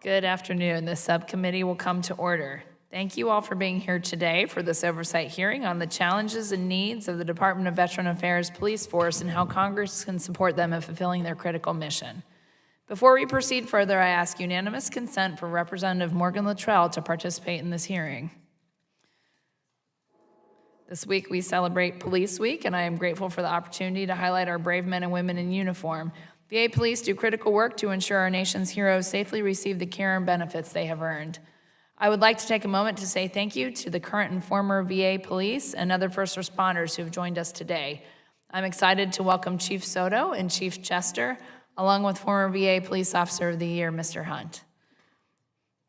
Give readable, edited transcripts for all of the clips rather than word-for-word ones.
Good afternoon. The subcommittee will come to order. Thank you all for being here today for this oversight hearing on the challenges and needs of the Department of Veteran Affairs Police Force and how Congress can support them in fulfilling their critical mission. Before we proceed further, I ask unanimous consent for Representative Morgan Luttrell to participate in this hearing. This week we celebrate Police Week, and I am grateful for the opportunity to highlight our brave men and women in uniform. VA police do critical work to ensure our nation's heroes safely receive the care and benefits they have earned. I would like to take a moment to say thank you to the current and former VA police and other first responders who have joined us today. I'm excited to welcome Chief Soto and Chief Chester, along with former VA Police Officer of the Year, Mr. Hunt.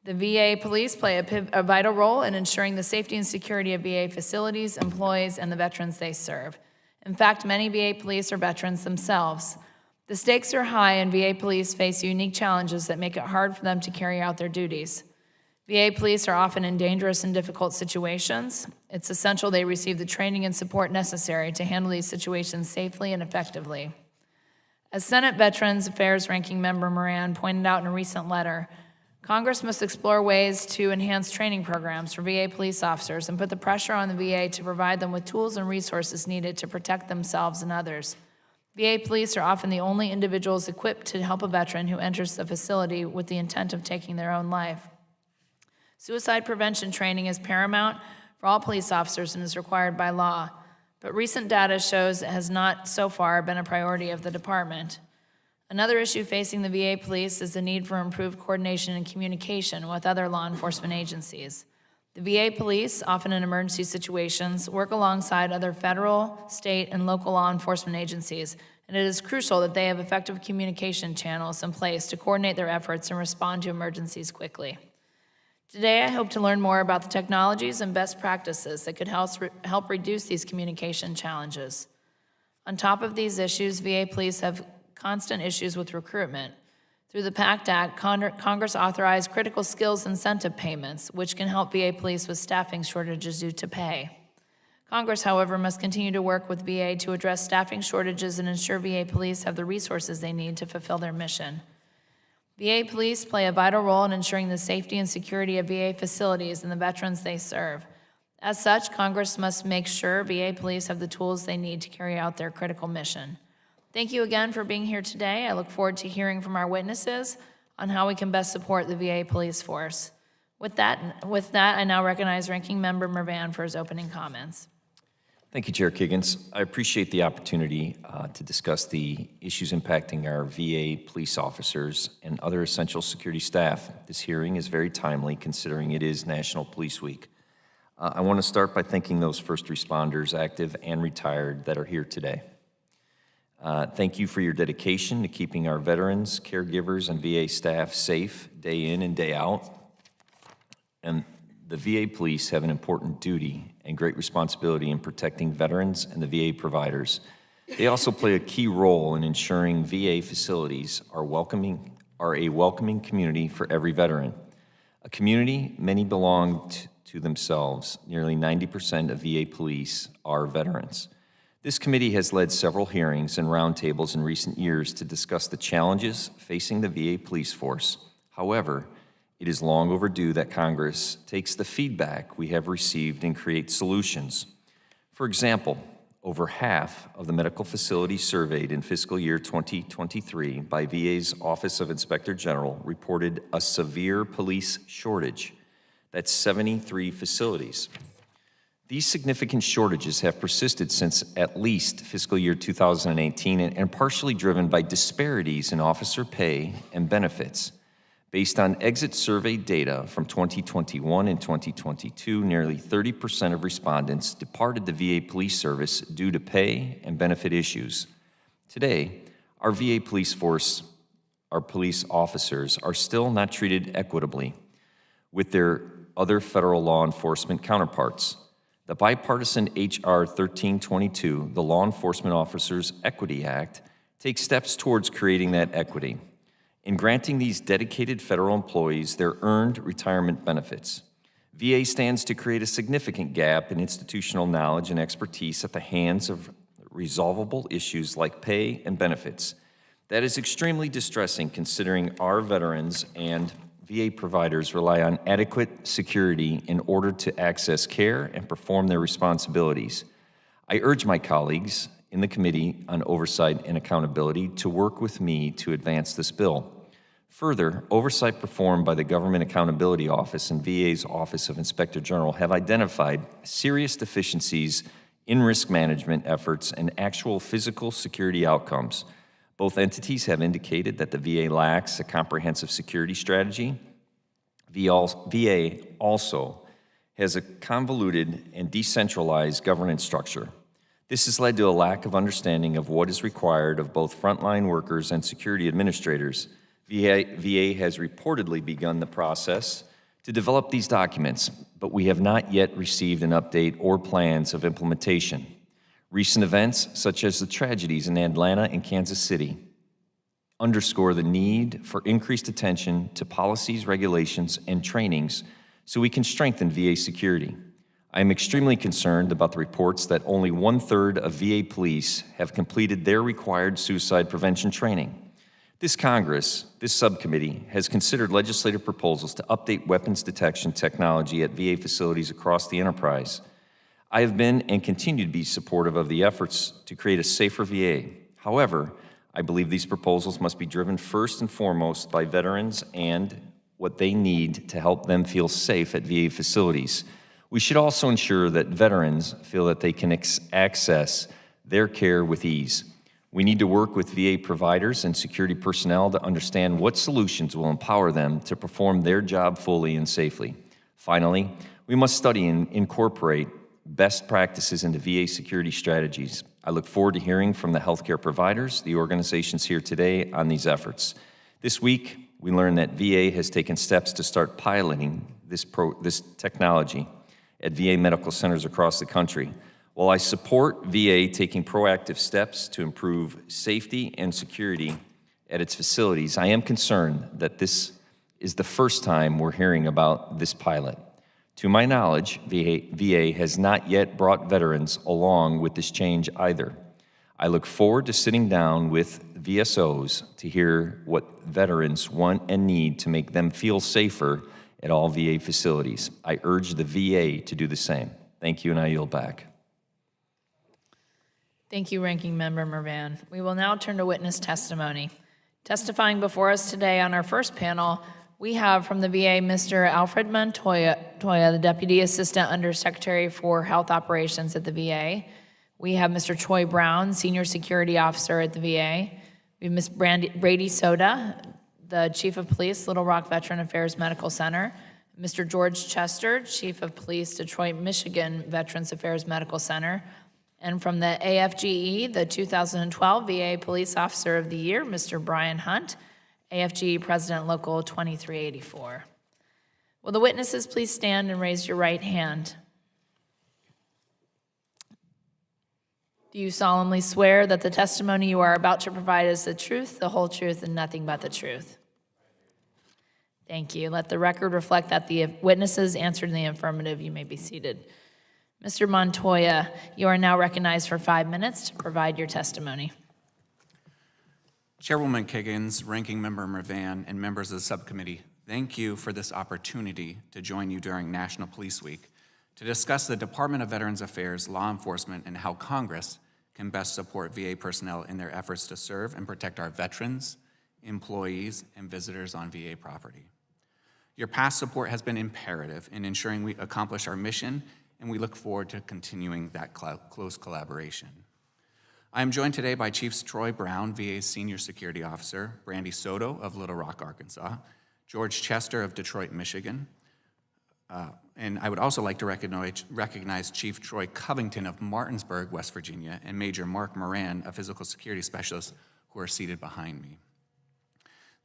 The VA police play a vital role in ensuring the safety and security of VA facilities, employees, and the veterans they serve. In fact, many VA police are veterans themselves. The stakes are high, and VA police face unique challenges that make it hard for them to carry out their duties. VA police are often in dangerous and difficult situations. It's essential they receive the training and support necessary to handle these situations safely and effectively. As Senate Veterans Affairs Ranking Member Moran pointed out in a recent letter, Congress must explore ways to enhance training programs for VA police officers and put the pressure on the VA to provide them with tools and resources needed to protect themselves and others. VA police are often the only individuals equipped to help a veteran who enters the facility with the intent of taking their own life. Suicide prevention training is paramount for all police officers and is required by law, but recent data shows it has not so far been a priority of the department. Another issue facing the VA police is the need for improved coordination and communication with other law enforcement agencies. The VA police, often in emergency situations, work alongside other federal, state, and local law enforcement agencies, and it is crucial that they have effective communication channels in place to coordinate their efforts and respond to emergencies quickly. Today, I hope to learn more about the technologies and best practices that could help reduce these communication challenges. On top of these issues, VA police have constant issues with recruitment. Through the PACT Act, Congress authorized critical skills incentive payments, which can help VA police with staffing shortages due to pay. Congress, however, must continue to work with VA to address staffing shortages and ensure VA police have the resources they need to fulfill their mission. VA police play a vital role in ensuring the safety and security of VA facilities and the veterans they serve. As such, Congress must make sure VA police have the tools they need to carry out their critical mission. Thank you again for being here today. I look forward to hearing from our witnesses on how we can best support the VA police force. With that, I now recognize Ranking Member Mervan for his opening comments. Thank you, Chair Kiggins. I appreciate the opportunity to discuss the issues impacting our VA police officers and other essential security staff. This hearing is very timely considering it is National Police Week. I want to start by thanking those first responders, active and retired, that are here today. Thank you for your dedication to keeping our veterans, caregivers, and VA staff safe day in and day out. And the VA police have an important duty and great responsibility in protecting veterans and the VA providers. They also play a key role in ensuring VA facilities are a welcoming community for every veteran. A community many belong to themselves. Nearly 90% of VA police are veterans. This committee has led several hearings and roundtables in recent years to discuss the challenges facing the VA police force. However, it is long overdue that Congress takes the feedback we have received and creates solutions. For example, over half of the medical facilities surveyed in fiscal year 2023 by VA's Office of Inspector General reported a severe police shortage. That's 73 facilities. These significant shortages have persisted since at least fiscal year 2018 and partially driven by disparities in officer pay and benefits. Based on exit survey data from 2021 and 2022, nearly 30% of respondents departed the VA police service due to pay and benefit issues. Today, our VA police force, our police officers, are still not treated equitably with their other federal law enforcement counterparts. The bipartisan H.R. 1322, the Law Enforcement Officers Equity Act, takes steps towards creating that equity in granting these dedicated federal employees their earned retirement benefits. VA stands to create a significant gap in institutional knowledge and expertise at the hands of resolvable issues like pay and benefits. That is extremely distressing considering our veterans and VA providers rely on adequate security in order to access care and perform their responsibilities. I urge my colleagues in the Committee on Oversight and Accountability to work with me to advance this bill. Further, oversight performed by the Government Accountability Office and VA's Office of Inspector General have identified serious deficiencies in risk management efforts and actual physical security outcomes. Both entities have indicated that the VA lacks a comprehensive security strategy. VA also has a convoluted and decentralized governance structure. This has led to a lack of understanding of what is required of both frontline workers and security administrators. VA has reportedly begun the process to develop these documents, but we have not yet received an update or plans of implementation. Recent events, such as the tragedies in Atlanta and Kansas City, underscore the need for increased attention to policies, regulations, and trainings so we can strengthen VA security. I am extremely concerned about the reports that only 1/3 of VA police have completed their required suicide prevention training. This Congress, this subcommittee, has considered legislative proposals to update weapons detection technology at VA facilities across the enterprise. I have been and continue to be supportive of the efforts to create a safer VA. However, I believe these proposals must be driven first and foremost by veterans and what they need to help them feel safe at VA facilities. We should also ensure that veterans feel that they can access their care with ease. We need to work with VA providers and security personnel to understand what solutions will empower them to perform their job fully and safely. Finally, we must study and incorporate best practices into VA security strategies. I look forward to hearing from the healthcare providers, the organizations here today, on these efforts. This week, we learned that VA has taken steps to start piloting this technology at VA medical centers across the country. While I support VA taking proactive steps to improve safety and security at its facilities, I am concerned that this is the first time we're hearing about this pilot. To my knowledge, VA has not yet brought veterans along with this change either. I look forward to sitting down with VSOs to hear what veterans want and need to make them feel safer at all VA facilities. I urge the VA to do the same. Thank you, and I yield back. Thank you, Ranking Member Mervan. We will now turn to witness testimony. Testifying before us today on our first panel, we have from the VA Mr. Alfred Montoya, the Deputy Assistant Undersecretary for Health Operations at the VA. We have Mr. Troy Brown, Senior Security Officer at the VA. We have Ms. Brady Soda, the Chief of Police, Little Rock Veteran Affairs Medical Center. Mr. George Chester, Chief of Police, Detroit, Michigan Veterans Affairs Medical Center. And from the AFGE, the 2012 VA Police Officer of the Year, Mr. Brian Hunt, AFGE President Local 2384. Will the witnesses please stand and raise your right hand? Do you solemnly swear that the testimony you are about to provide is the truth, the whole truth, and nothing but the truth? Thank you. Let the record reflect that the witnesses answered in the affirmative. You may be seated. Mr. Montoya, you are now recognized for 5 minutes to provide your testimony. Chairwoman Kiggins, Ranking Member Mervan, and members of the subcommittee, thank you for this opportunity to join you during National Police Week to discuss the Department of Veterans Affairs, law enforcement, and how Congress can best support VA personnel in their efforts to serve and protect our veterans, employees, and visitors on VA property. Your past support has been imperative in ensuring we accomplish our mission, and we look forward to continuing that close collaboration. I am joined today by Chiefs Troy Brown, VA's Senior Security Officer, Brandy Soto of Little Rock, Arkansas, George Chester of Detroit, Michigan, and I would also like to recognize Chief Troy Covington of Martinsburg, West Virginia, and Major Mark Moran, a physical security specialist, who are seated behind me.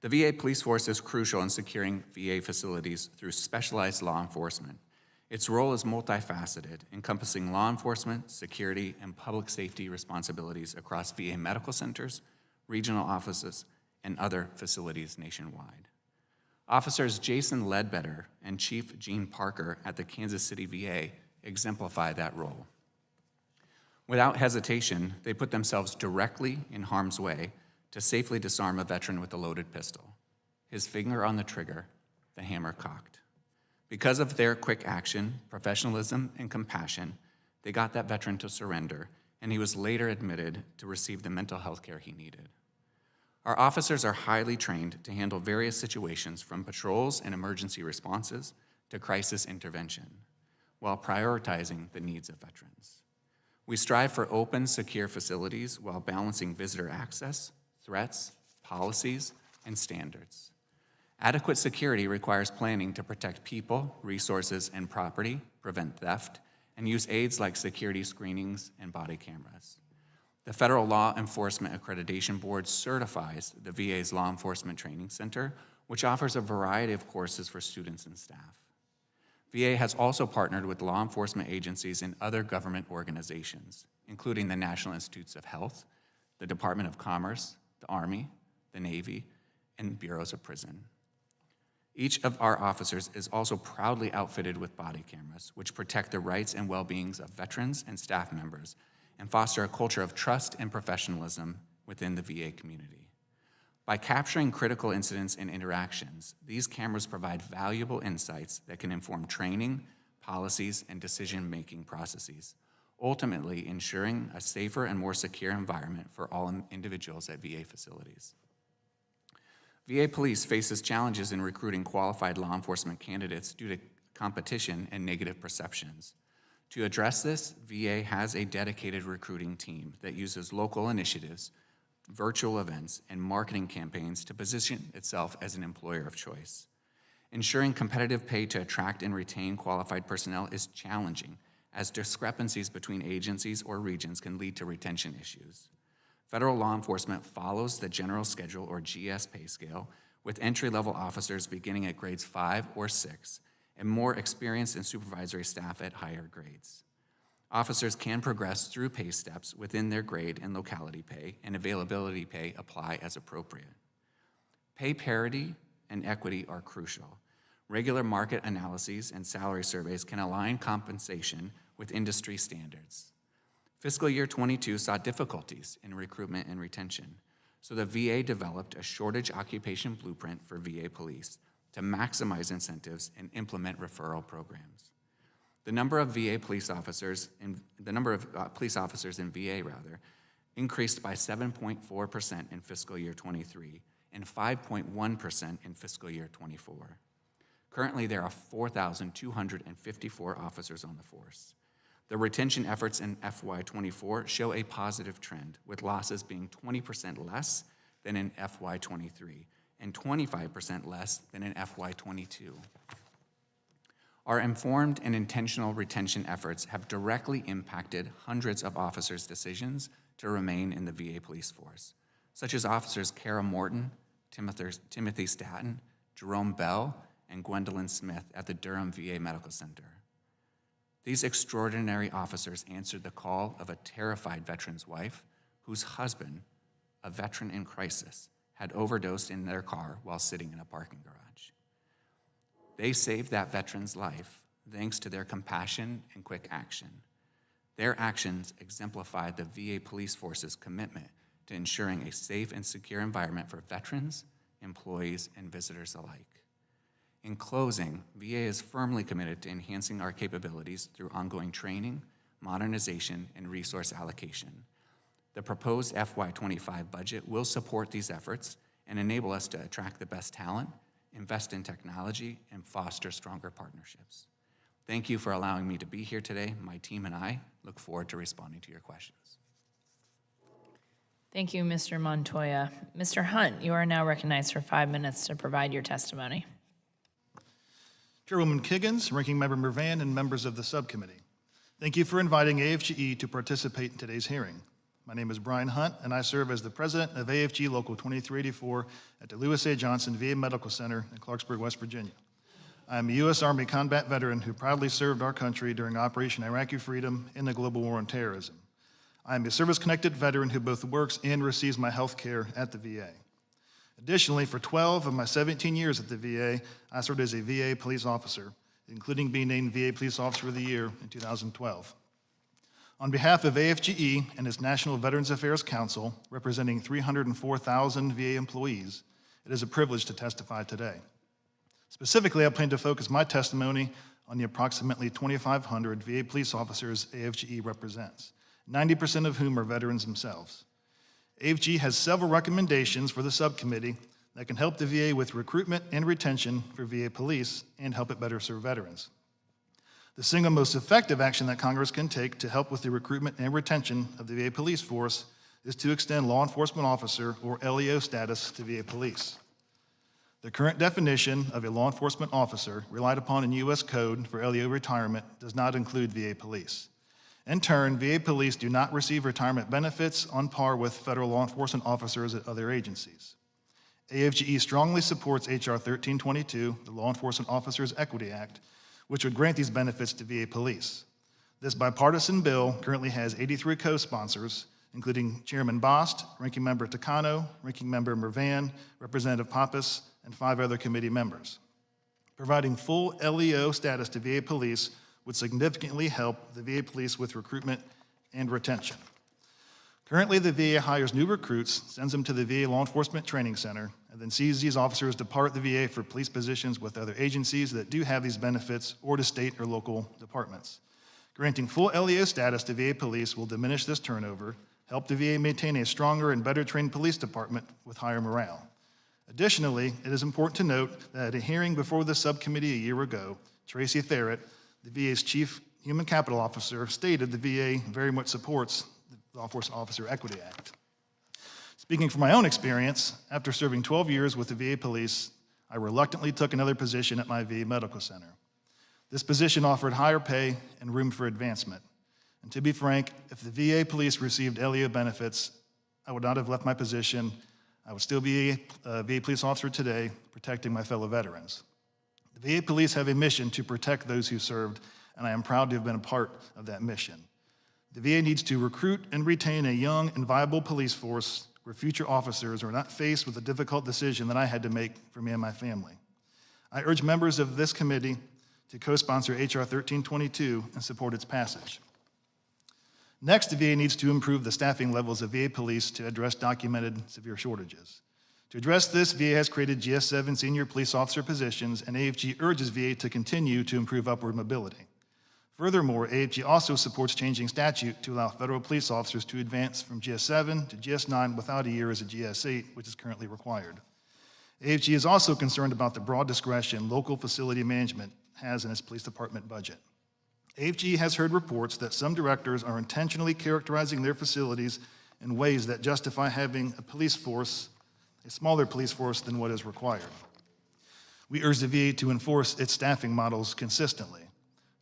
The VA police force is crucial in securing VA facilities through specialized law enforcement. Its role is multifaceted, encompassing law enforcement, security, and public safety responsibilities across VA medical centers, regional offices, and other facilities nationwide. Officers Jason Ledbetter and Chief Gene Parker at the Kansas City VA exemplify that role. Without hesitation, they put themselves directly in harm's way to safely disarm a veteran with a loaded pistol. His finger on the trigger, the hammer cocked. Because of their quick action, professionalism, and compassion, they got that veteran to surrender, and he was later admitted to receive the mental health care he needed. Our officers are highly trained to handle various situations from patrols and emergency responses to crisis intervention, while prioritizing the needs of veterans. We strive for open, secure facilities while balancing visitor access, threats, policies, and standards. Adequate security requires planning to protect people, resources, and property, prevent theft, and use aids like security screenings and body cameras. The Federal Law Enforcement Accreditation Board certifies the VA's Law Enforcement Training Center, which offers a variety of courses for students and staff. VA has also partnered with law enforcement agencies and other government organizations, including the National Institutes of Health, the Department of Commerce, the Army, the Navy, and bureaus of prison. Each of our officers is also proudly outfitted with body cameras, which protect the rights and well-beings of veterans and staff members and foster a culture of trust and professionalism within the VA community. By capturing critical incidents and interactions, these cameras provide valuable insights that can inform training, policies, and decision-making processes, ultimately ensuring a safer and more secure environment for all individuals at VA facilities. VA Police faces challenges in recruiting qualified law enforcement candidates due to competition and negative perceptions. To address this, VA has a dedicated recruiting team that uses local initiatives, virtual events, and marketing campaigns to position itself as an employer of choice. Ensuring competitive pay to attract and retain qualified personnel is challenging, as discrepancies between agencies or regions can lead to retention issues. Federal law enforcement follows the General Schedule or GS pay scale, with entry-level officers beginning at grades 5 or 6, and more experienced and supervisory staff at higher grades. Officers can progress through pay steps within their grade and locality pay, and availability pay apply as appropriate. Pay parity and equity are crucial. Regular market analyses and salary surveys can align compensation with industry standards. Fiscal year 22 saw difficulties in recruitment and retention, so the VA developed a shortage occupation blueprint for VA police to maximize incentives and implement referral programs. The number of police officers in VA increased by 7.4% in fiscal year 23 and 5.1% in fiscal year 24. Currently, there are 4,254 officers on the force. The retention efforts in FY24 show a positive trend, with losses being 20% less than in FY23 and 25% less than in FY22. Our informed and intentional retention efforts have directly impacted hundreds of officers' decisions to remain in the VA police force, such as officers Kara Morton, Timothy Statton, Jerome Bell, and Gwendolyn Smith at the Durham VA Medical Center. These extraordinary officers answered the call of a terrified veteran's wife whose husband, a veteran in crisis, had overdosed in their car while sitting in a parking garage. They saved that veteran's life thanks to their compassion and quick action. Their actions exemplified the VA police force's commitment to ensuring a safe and secure environment for veterans, employees, and visitors alike. In closing, VA is firmly committed to enhancing our capabilities through ongoing training, modernization, and resource allocation. The proposed FY25 budget will support these efforts and enable us to attract the best talent, invest in technology, and foster stronger partnerships. Thank you for allowing me to be here today. My team and I look forward to responding to your questions. Thank you, Mr. Montoya. Mr. Hunt, you are now recognized for 5 minutes to provide your testimony. Chairwoman Kiggins, Ranking Member Mervan, and members of the subcommittee. Thank you for inviting AFGE to participate in today's hearing. My name is Brian Hunt, and I serve as the president of AFG Local 2384 at the Lewis A. Johnson VA Medical Center in Clarksburg, West Virginia. I am a U.S. Army combat veteran who proudly served our country during Operation Iraqi Freedom and the global war on terrorism. I am a service-connected veteran who both works and receives my health care at the VA. Additionally, for 12 of my 17 years at the VA, I served as a VA police officer, including being named VA Police Officer of the Year in 2012. On behalf of AFGE and its National Veterans Affairs Council, representing 304,000 VA employees, it is a privilege to testify today. Specifically, I plan to focus my testimony on the approximately 2,500 VA police officers AFGE represents, 90% of whom are veterans themselves. AFG has several recommendations for the subcommittee that can help the VA with recruitment and retention for VA police and help it better serve veterans. The single most effective action that Congress can take to help with the recruitment and retention of the VA police force is to extend law enforcement officer, or LEO, status to VA police. The current definition of a law enforcement officer relied upon in U.S. Code for LEO retirement does not include VA police. In turn, VA police do not receive retirement benefits on par with federal law enforcement officers at other agencies. AFGE strongly supports H.R. 1322, the Law Enforcement Officers Equity Act, which would grant these benefits to VA police. This bipartisan bill currently has 83 co-sponsors, including Chairman Bost, Ranking Member Takano, Ranking Member Mervan, Representative Pappas, and 5 other committee members. Providing full LEO status to VA police would significantly help the VA police with recruitment and retention. Currently, the VA hires new recruits, sends them to the VA Law Enforcement Training Center, and then sees these officers depart the VA for police positions with other agencies that do have these benefits or to state or local departments. Granting full LEO status to VA police will diminish this turnover, help the VA maintain a stronger and better trained police department with higher morale. Additionally, it is important to note that at a hearing before the subcommittee a year ago, Tracy Therrett, the VA's Chief Human Capital Officer, stated the VA very much supports the Law Enforcement Officer Equity Act. Speaking from my own experience, after serving 12 years with the VA Police, I reluctantly took another position at my VA Medical Center. This position offered higher pay and room for advancement. And to be frank, if the VA Police received LEO benefits, I would not have left my position. I would still be a VA police officer today, protecting my fellow veterans. The VA Police have a mission to protect those who served, and I am proud to have been a part of that mission. The VA needs to recruit and retain a young and viable police force where future officers are not faced with a difficult decision that I had to make for me and my family. I urge members of this committee to co-sponsor H.R. 1322 and support its passage. Next, the VA needs to improve the staffing levels of VA police to address documented severe shortages. To address this, VA has created GS7 senior police officer positions, and AFG urges VA to continue to improve upward mobility. Furthermore, AFG also supports changing statute to allow federal police officers to advance from GS7 to GS9 without a year as a GS8, which is currently required. AFG is also concerned about the broad discretion local facility management has in its police department budget. AFG has heard reports that some directors are intentionally characterizing their facilities in ways that justify having a smaller police force than what is required. We urge the VA to enforce its staffing models consistently.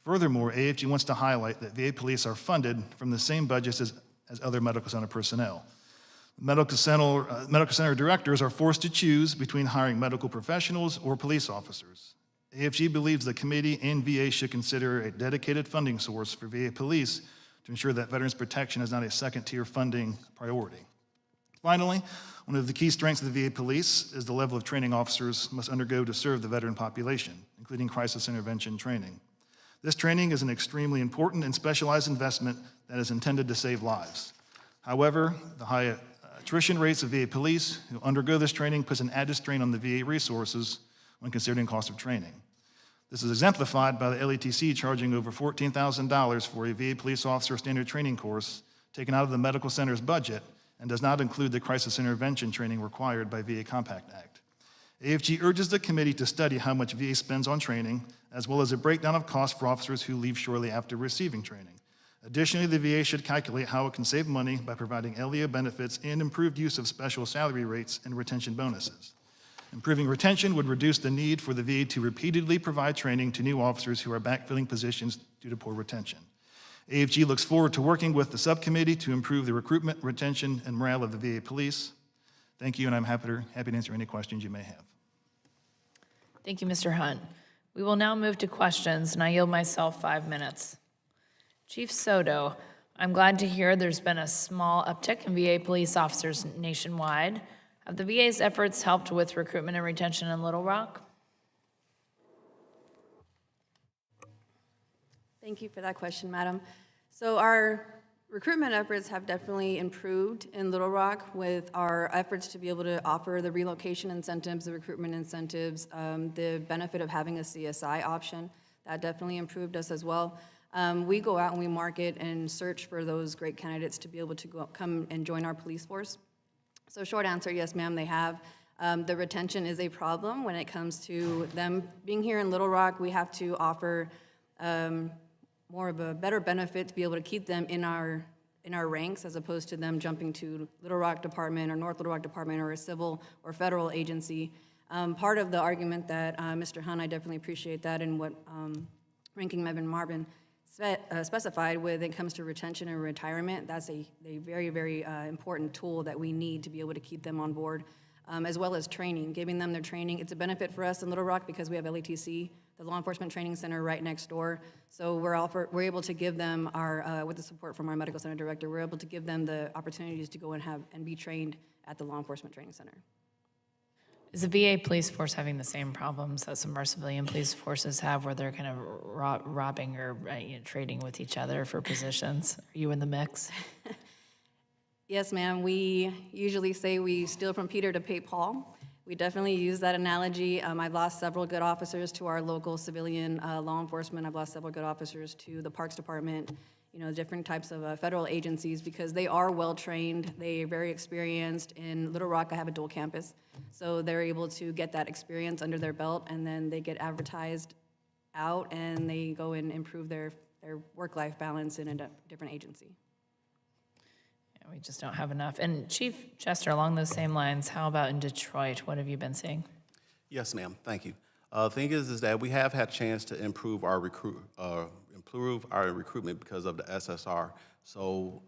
Furthermore, AFG wants to highlight that VA police are funded from the same budgets as other medical center personnel. Medical center directors are forced to choose between hiring medical professionals or police officers. AFG believes the committee and VA should consider a dedicated funding source for VA police to ensure that veterans protection is not a second-tier funding priority. Finally, one of the key strengths of the VA police is the level of training officers must undergo to serve the veteran population, including crisis intervention training. This training is an extremely important and specialized investment that is intended to save lives. However, the high attrition rates of VA police who undergo this training puts an added strain on the VA resources when considering cost of training. This is exemplified by the LETC charging over $14,000 for a VA police officer standard training course taken out of the medical center's budget and does not include the crisis intervention training required by VA Compact Act. AFG urges the committee to study how much VA spends on training, as well as a breakdown of costs for officers who leave shortly after receiving training. Additionally, the VA should calculate how it can save money by providing LEO benefits and improved use of special salary rates and retention bonuses. Improving retention would reduce the need for the VA to repeatedly provide training to new officers who are backfilling positions due to poor retention. AFG looks forward to working with the subcommittee to improve the recruitment, retention, and morale of the VA police. Thank you, and I'm happy to answer any questions you may have. Thank you, Mr. Hunt. We will now move to questions, and I yield myself 5 minutes. Chief Soto, I'm glad to hear there's been a small uptick in VA police officers nationwide. Have the VA's efforts helped with recruitment and retention in Little Rock? Thank you for that question, Madam. So our Recruitment efforts have definitely improved in Little Rock with our efforts to be able to offer the relocation incentives, the recruitment incentives, the benefit of having a CSI option. That definitely improved us as well. We go out and we market and search for those great candidates to be able to come and join our police force. So short answer, yes, ma'am, they have. The retention is a problem when it comes to them being here in Little Rock. We have to offer more of a better benefit to be able to keep them in our ranks as opposed to them jumping to Little Rock Department or North Little Rock Department or a civil or federal agency. Part of the argument that Mr. Hunt, I definitely appreciate that, and what Ranking Member Marvin specified when it comes to retention and retirement. That's a very, very important tool that we need to be able to keep them on board, as well as training, giving them their training. It's a benefit for us in Little Rock because we have LATC, the Law Enforcement Training Center, right next door. So we're able to give them our, with the support from our Medical Center Director, we're able to give them the opportunities to go and be trained at the Law Enforcement Training Center. Is the VA police force having the same problems that some of our civilian police forces have, where they're kind of robbing or trading with each other for positions? Are you in the mix? Yes, ma'am. We usually say we steal from Peter to pay Paul. We definitely use that analogy. I've lost several good officers to our local civilian law enforcement. I've lost several good officers to the Parks Department, different types of federal agencies, because they are well-trained. They're very experienced. In Little Rock, I have a dual campus, so they're able to get that experience under their belt, and then they get advertised out, and they go and improve their work-life balance in a different agency. We just don't have enough. And Chief Chester, along those same lines, how about in Detroit? What have you been seeing? Yes, ma'am. Thank you. The thing is that we have had a chance to improve our recruitment because of the SSR. So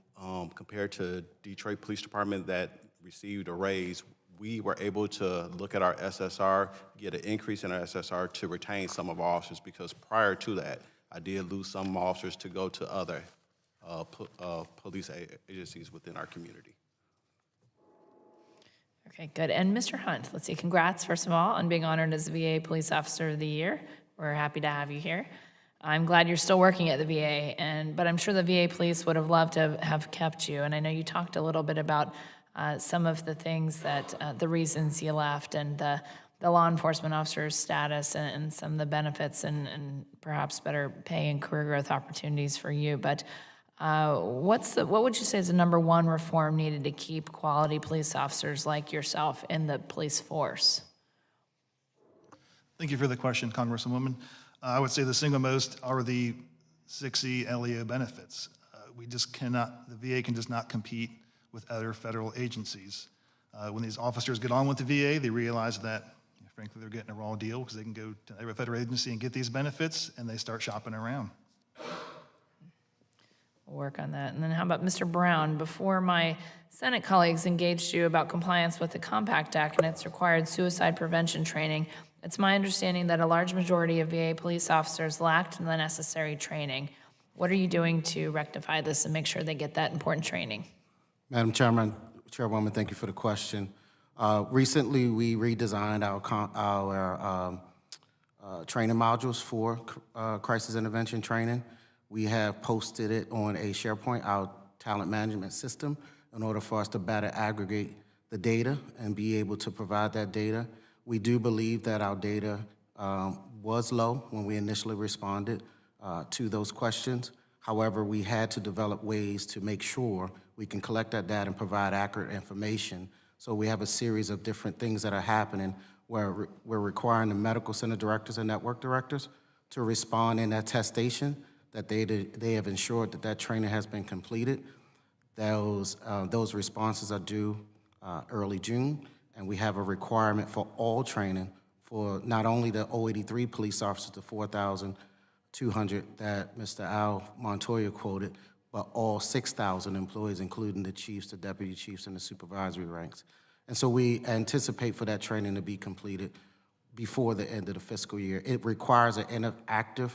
compared to Detroit Police Department that received a raise, we were able to look at our SSR, get an increase in our SSR to retain some of our officers, because prior to that, I did lose some officers to go to other police agencies within our community. Okay, good. And Mr. Hunt, let's see, congrats, first of all, on being honored as the VA Police Officer of the Year. We're happy to have you here. I'm glad you're still working at the VA, but I'm sure the VA Police would have loved to have kept you. And I know you talked a little bit about some of the things that, the reasons you left, and the law enforcement officer's status, and some of the benefits, and perhaps better pay and career growth opportunities for you. But what would you say is the number one reform needed to keep quality police officers like yourself in the police force? Thank you for the question, Congresswoman. I would say the single most are the 6E LEO benefits. We just cannot, the VA can just not compete with other federal agencies. When these officers get on with the VA, they realize that, frankly, they're getting a raw deal because they can go to every federal agency and get these benefits, and they start shopping around. We'll work on that. And then how about Mr. Brown? Before my Senate colleagues engaged you about compliance with the Compact Act and its required suicide prevention training, it's my understanding that a large majority of VA police officers lacked the necessary training. What are you doing to rectify this and make sure they get that important training? Madam Chairwoman, thank you for the question. Recently, we redesigned our training modules for crisis intervention training. We have posted it on a SharePoint, our talent management system, in order for us to better aggregate the data and be able to provide that data. We do believe that our data was low when we initially responded to those questions. However, we had to develop ways to make sure we can collect that data and provide accurate information. So we have a series of different things that are happening where we're requiring the medical center directors and network directors to respond in attestation that they have ensured that that training has been completed. Those responses are due early June, and we have a requirement for all training for not only the 083 police officers, the 4,200 that Mr. Al Montoya quoted, but all 6,000 employees, including the chiefs, the deputy chiefs, and the supervisory ranks. And so we anticipate for that training to be completed before the end of the fiscal year. It requires an interactive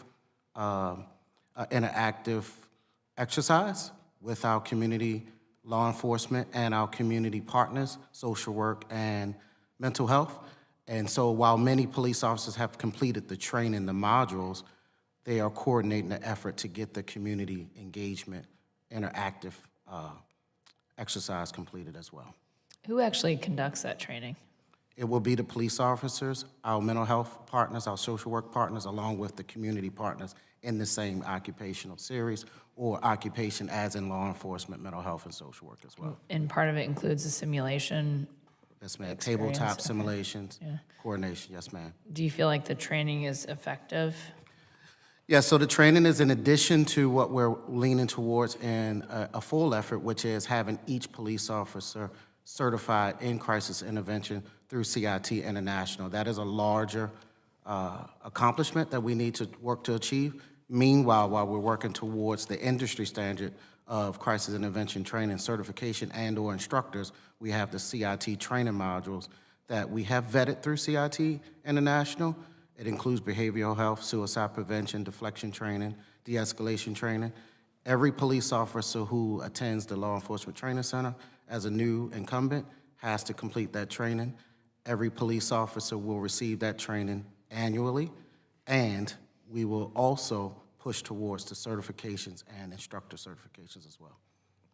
exercise with our community law enforcement and our community partners, social work and mental health. And so while many police officers have completed the training, the modules, they are coordinating the effort to get the community engagement interactive exercise completed as well. Who actually conducts that training? It will be the police officers, our mental health partners, our social work partners, along with the community partners in the same occupational series or occupation as in law enforcement, mental health, and social work as well. And part of it includes a simulation. Yes, ma'am. Experience, Tabletop okay. simulations, Yeah. coordination, yes, ma'am. Do you feel like the training is effective? Yeah, so the training is in addition to what we're leaning towards in a full effort, which is having each police officer certified in crisis intervention through CIT International. That is a larger accomplishment that we need to work to achieve. Meanwhile, while we're working towards the industry standard of crisis intervention training certification and/or instructors, we have the CIT training modules that we have vetted through CIT International. It includes behavioral health, suicide prevention, deflection training, de-escalation training. Every police officer who attends the Law Enforcement Training Center as a new incumbent has to complete that training. Every police officer will receive that training annually, and we will also push towards the certifications and instructor certifications as well.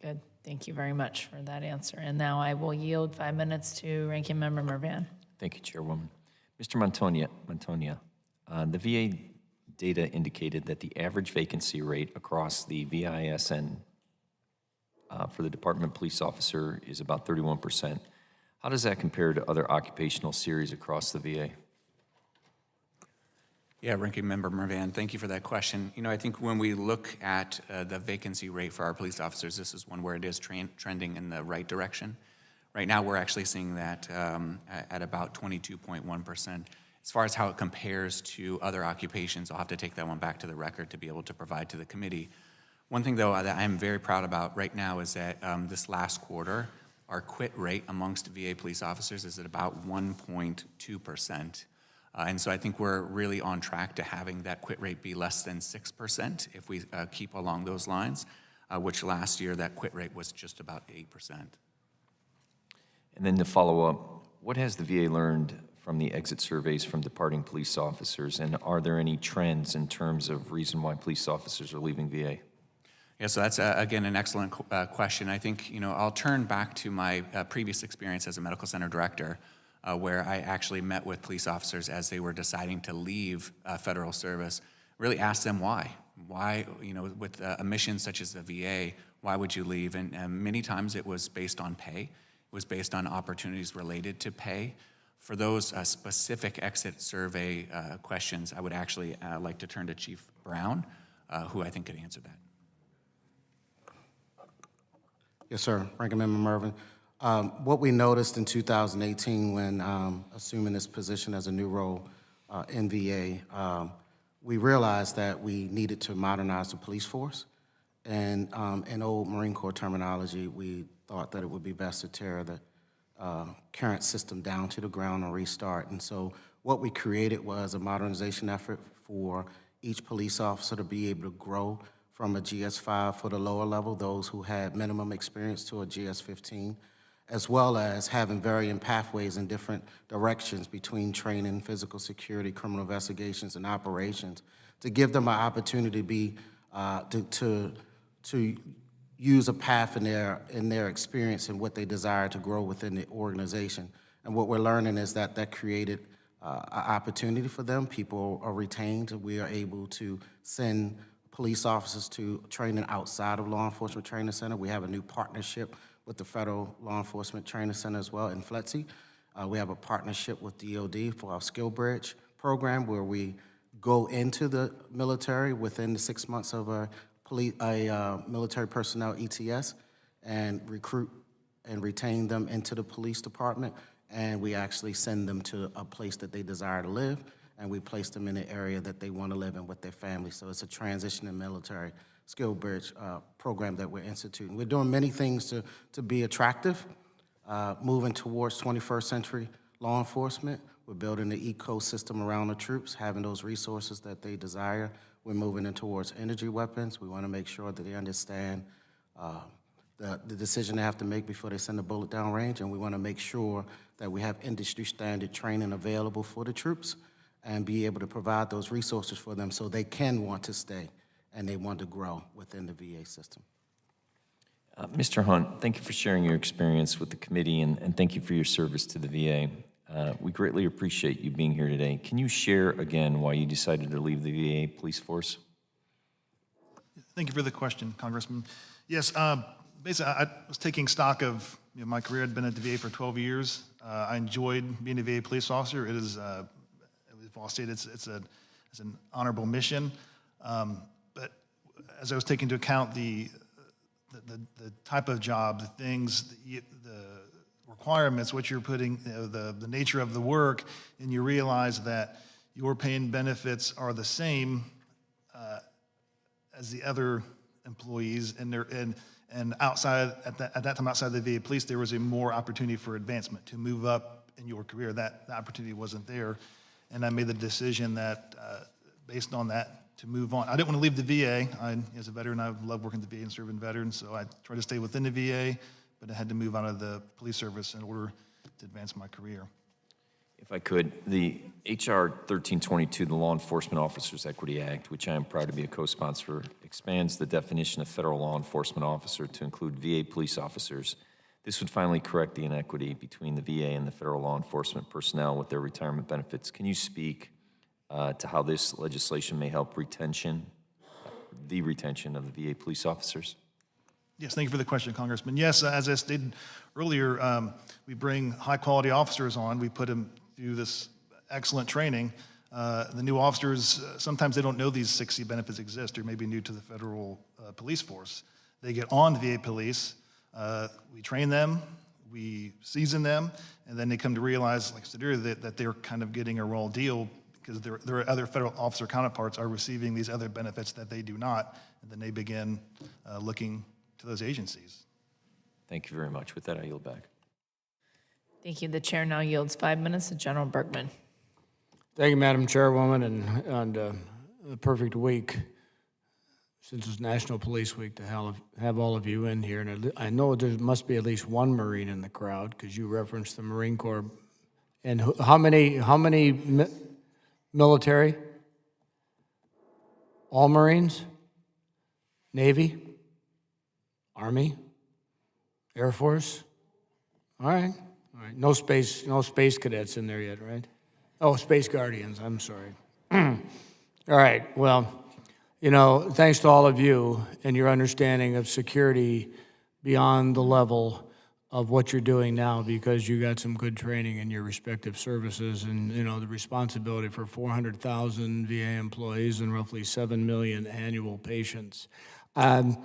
Good. Thank you very much for that answer. And now I will yield 5 minutes to Ranking Member Mervan. Thank you, Chairwoman. Mr. Montoya, the VA data indicated that the average vacancy rate across the VISN for the Department of Police officer is about 31%. How does that compare to other occupational series across the VA? Yeah, Ranking Member Mervan, thank you for that question. You know, I think when we look at the vacancy rate for our police officers, this is one where it is trending in the right direction. Right now, we're actually seeing that at about 22.1%. As far as how it compares to other occupations, I'll have to take that one back to the record to be able to provide to the committee. One thing, though, that I'm very proud about right now is that this last quarter, our quit rate amongst VA police officers is at about 1.2%. And so I think we're really on track to having that quit rate be less than 6% if we keep along those lines, which last year that quit rate was just about 8%. And then to follow up, what has the VA learned from the exit surveys from departing police officers, and are there any trends in terms of reason why police officers are leaving VA? Yeah, so that's, again, an excellent question. I think, you know, I'll turn back to my previous experience as a medical center director, where I actually met with police officers as they were deciding to leave federal service, really asked them why. Why, you know, with a mission such as the VA, why would you leave? And many times it was based on pay. It was based on opportunities related to pay. For those specific exit survey questions, I would actually like to turn to Chief Brown, who I think could answer that. Yes, sir. Ranking Member Mervin. What we noticed in 2018 when assuming this position as a new role in VA, we realized that we needed to modernize the police force. And in old Marine Corps terminology, we thought that it would be best to tear the current system down to the ground and restart. And so what we created was a modernization effort for each police officer to be able to grow from a GS-5 for the lower level, those who had minimum experience, to a GS-15, as well as having varying pathways in different directions between training, physical security, criminal investigations, and operations, to give them an opportunity to be, to use a path in their experience and what they desire to grow within the organization. And what we're learning is that that created an opportunity for them. People are retained. We are able to send police officers to training outside of Law Enforcement Training Center. We have a new partnership with the Federal Law Enforcement Training Center as well in FLETC. We have a partnership with DOD for our Skill Bridge program, where we go into the military within the 6 months of a military personnel ETS and recruit and retain them into the police department, and we actually send them to a place that they desire to live, and we place them in an area that they want to live in with their family. So it's a transition in military skill bridge program that we're instituting. We're doing many things to be attractive, moving towards 21st century law enforcement. We're building the ecosystem around the troops, having those resources that they desire. We're moving in towards energy weapons. We want to make sure that they understand the decision they have to make before they send a bullet down range, and we want to make sure that we have industry standard training available for the troops and be able to provide those resources for them so they can want to stay and they want to grow within the VA system. Mr. Hunt, thank you for sharing your experience with the committee, and thank you for your service to the VA. We greatly appreciate you being here today. Can you share again why you decided to leave the VA police force? Thank you for the question, Congressman. Yes, basically, I was taking stock of my career. I'd been at the VA for 12 years. I enjoyed being a VA police officer. It is, we've all stated, it's an honorable mission. But as I was taking into account the type of job, the things, the requirements, what you're putting, the nature of the work, and you realize that your pay and benefits are the same as the other employees, and outside at that time outside the VA police, there was a more opportunity for advancement to move up in your career. That opportunity wasn't there, and I made the decision that based on that to move on. I didn't want to leave the VA. As a veteran, I love working at the VA and serving veterans, so I tried to stay within the VA, but I had to move out of the police service in order to advance my career. If I could, the H.R. 1322, the Law Enforcement Officers Equity Act, which I am proud to be a co-sponsor, expands the definition of federal law enforcement officer to include VA police officers. This would finally correct the inequity between the VA and the federal law enforcement personnel with their retirement benefits. Can you speak to how this legislation may help the retention of the VA police officers? Yes, thank you for the question, Congressman. Yes, as I stated earlier, we bring high-quality officers on. We put them through this excellent training. The new officers, sometimes they don't know these 60 benefits exist or maybe new to the federal police force. They get on the VA police, we train them, we season them, and then they come to realize, like I said earlier, that they're kind of getting a raw deal because their other federal officer counterparts are receiving these other benefits that they do not, and then they begin looking to those agencies. Thank you very much. With that, I yield back. Thank you. The chair now yields 5 minutes to General Bergman. Thank you, Madam Chairwoman, and a perfect week, since it's National Police Week, to have all of you in here. And I know there must be at least one Marine in the crowd, because you referenced the Marine Corps. And how many military? All Marines? Navy? Army? Air Force? All right. No space cadets in there yet, right? Oh, Space Guardians, I'm sorry. All right, well, thanks to all of you and your understanding of security beyond the level of what you're doing now, because you got some good training in your respective services, and, the responsibility for 400,000 VA employees and roughly 7 million annual patients. I'm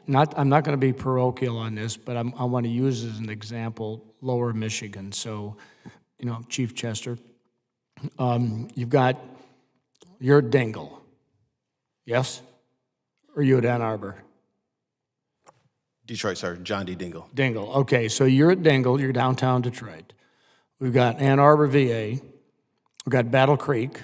not going to be parochial on this, but I want to use as an example Lower Michigan. So, Chief Chester, you're at Dingle, yes? Or you at Ann Arbor? Detroit, sir. John D. Dingle. Dingle, okay, so you're at Dingle, you're downtown Detroit. We've got Ann Arbor, VA, we've got Battle Creek,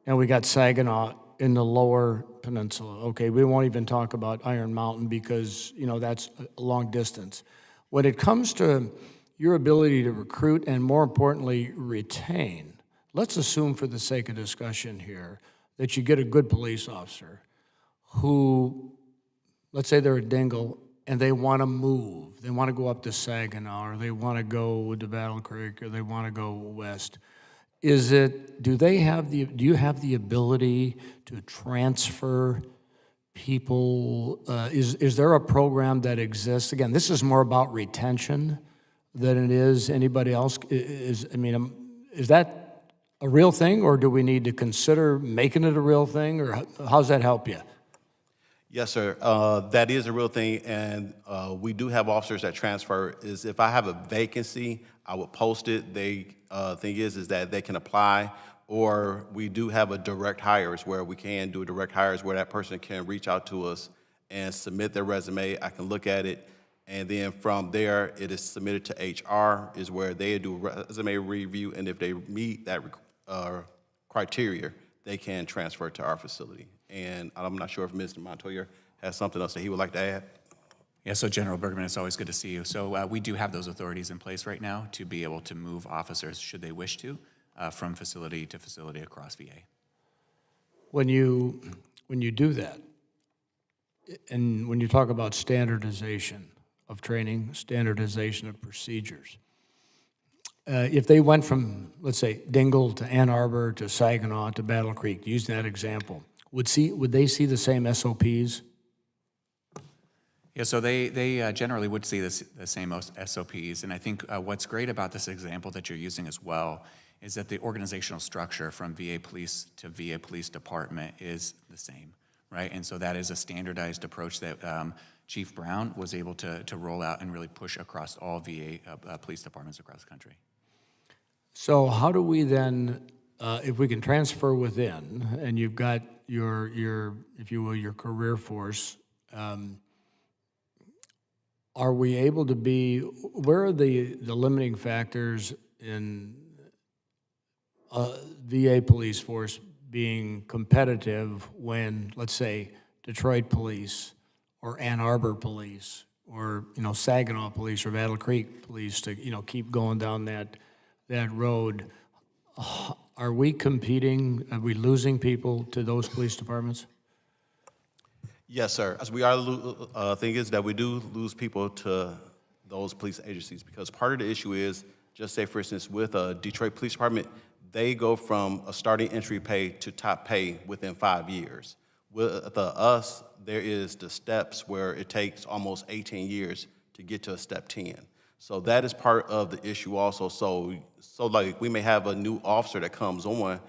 and we got Saginaw in the lower peninsula. Okay, we won't even talk about Iron Mountain because, that's a long distance. When it comes to your ability to recruit and, more importantly, retain, let's assume for the sake of discussion here that you get a good police officer who, let's say they're at Dingle and they want to move. They want to go up to Saginaw, or they want to go to Battle Creek, or they want to go west. Do you have the ability to transfer people? Is there a program that exists? Again, this is more about retention than it is anybody else. Is that a real thing, or do we need to consider making it a real thing, or how's that help you? Yes, sir. That is a real thing, and we do have officers that transfer. If I have a vacancy, I would post it. Thing is that they can apply, or we do have a direct hires where we can do a direct hires where that person can reach out to us and submit their resume. I can look at it, and then from there, it is submitted to HR, is where they do a resume review, and if they meet that criteria, they can transfer to our facility. And I'm not sure if Mr. Montoya has something else that he would like to add. Yeah, so General Bergman, it's always good to see you. So we do have those authorities in place right now to be able to move officers, should they wish to, from facility to facility across VA. When you do that, And when you talk about standardization of training, standardization of procedures, if they went from, let's say, Dingle to Ann Arbor to Saginaw to Battle Creek, using that example, would they see the same SOPs? Yeah, so they generally would see the same SOPs, and I think what's great about this example that you're using as well is that the organizational structure from VA Police to VA Police Department is the same, right? And so that is a standardized approach that Chief Brown was able to roll out and really push across all VA police departments across the country. So how do we then, if we can transfer within, and you've got your if you will, your career force, are we able to be, where are the limiting factors in VA police force being competitive when, let's say, Detroit Police or Ann Arbor Police or, Saginaw Police or Battle Creek Police to, keep going down that road? Are we competing, are we losing people to those police departments? Yes, sir. As we are, thing is that we do lose people to those police agencies because part of the issue is, just say for instance, with a Detroit Police Department, they go from a starting entry pay to top pay within 5 years. With us, there is the steps where it takes almost 18 years to get to a step 10. So that is part of the issue also. So like we may have a new officer that comes on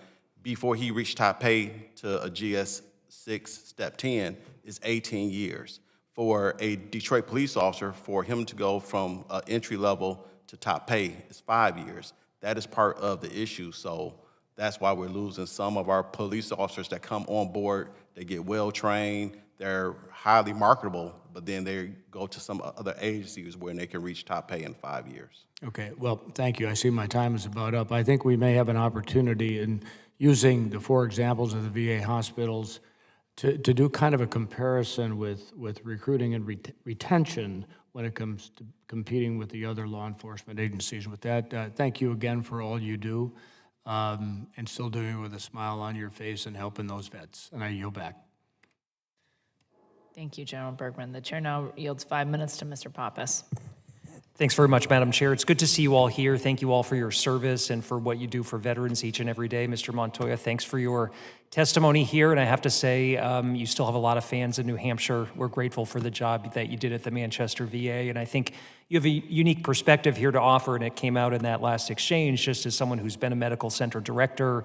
before he reached top pay to a GS6 step 10 is 18 years. For a Detroit police officer, for him to go from entry level to top pay is 5 years. That is part of the issue. So that's why we're losing some of our police officers that come on board. They get well trained, they're highly marketable, but then they go to some other agencies where they can reach top pay in 5 years. Okay, well, thank you. I see my time is about up. I think we may have an opportunity in using the 4 examples of the VA hospitals to do kind of a comparison with recruiting and retention when it comes to competing with the other law enforcement agencies. With that, thank you again for all you do, and still doing it with a smile on your face and helping those vets. And I yield back. Thank you, General Bergman. The chair now yields 5 minutes to Mr. Pappas. Thanks very much, Madam Chair. It's good to see you all here. Thank you all for your service and for what you do for veterans each and every day. Mr. Montoya, thanks for your testimony here. And I have to say, you still have a lot of fans in New Hampshire. We're grateful for the job that you did at the Manchester VA. And I think you have a unique perspective here to offer, and it came out in that last exchange, just as someone who's been a medical center director,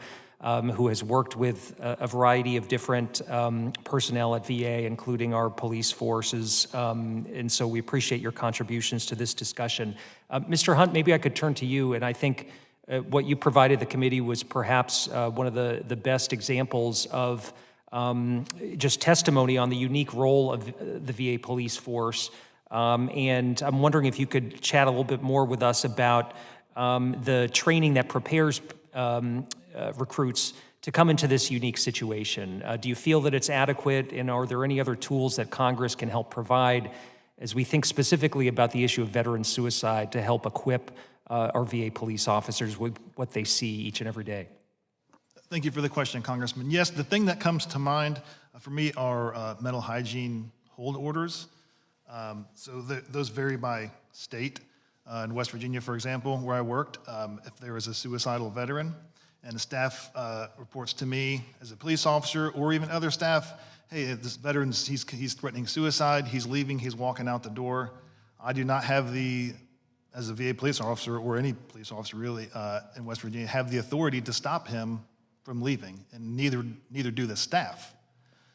who has worked with a variety of different personnel at VA, including our police forces. And so we appreciate your contributions to this discussion. Mr. Hunt, maybe I could turn to you, and I think what you provided the committee was perhaps one of the best examples of just testimony on the unique role of the VA police force. And I'm wondering if you could chat a little bit more with us about the training that prepares recruits to come into this unique situation. Do you feel that it's adequate, and are there any other tools that Congress can help provide as we think specifically about the issue of veteran suicide to help equip our VA police officers with what they see each and every day? Thank you for the question, Congressman. Yes, the thing that comes to mind for me are mental hygiene hold orders. Those vary by state. In West Virginia, for example, where I worked, if there was a suicidal veteran and the staff reports to me as a police officer or even other staff, hey, this veteran, he's threatening suicide, he's leaving, he's walking out the door. I do not have as a VA police officer or any police officer really in West Virginia, have the authority to stop him from leaving, and neither do the staff.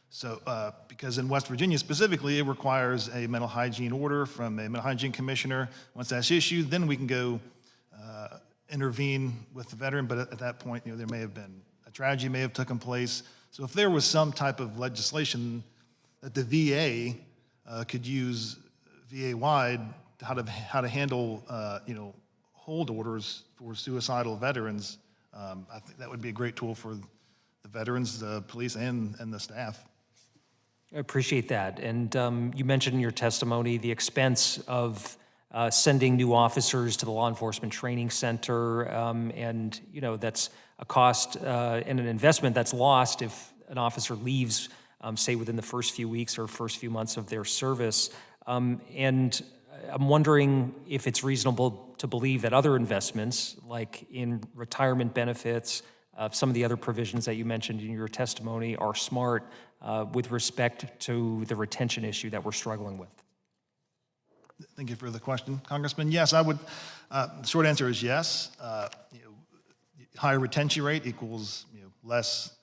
So, because in West Virginia specifically, it requires a mental hygiene order from a mental hygiene commissioner. Once that's issued, then we can go intervene with the veteran. But at that point, there may have been a tragedy may have taken place. So if there was some type of legislation that the VA could use VA-wide, how to handle hold orders for suicidal veterans, I think that would be a great tool for the veterans, the police, and the staff. I appreciate that. And you mentioned in your testimony the expense of sending new officers to the Law Enforcement Training Center, and that's a cost and an investment that's lost if an officer leaves say within the first few weeks or first few months of their service. And I'm wondering if it's reasonable to believe that other investments, like in retirement benefits, some of the other provisions that you mentioned in your testimony, are smart with respect to the retention issue that we're struggling with. Thank you for the question, Congressman. Yes, I would. The short answer is yes. Higher retention rate equals less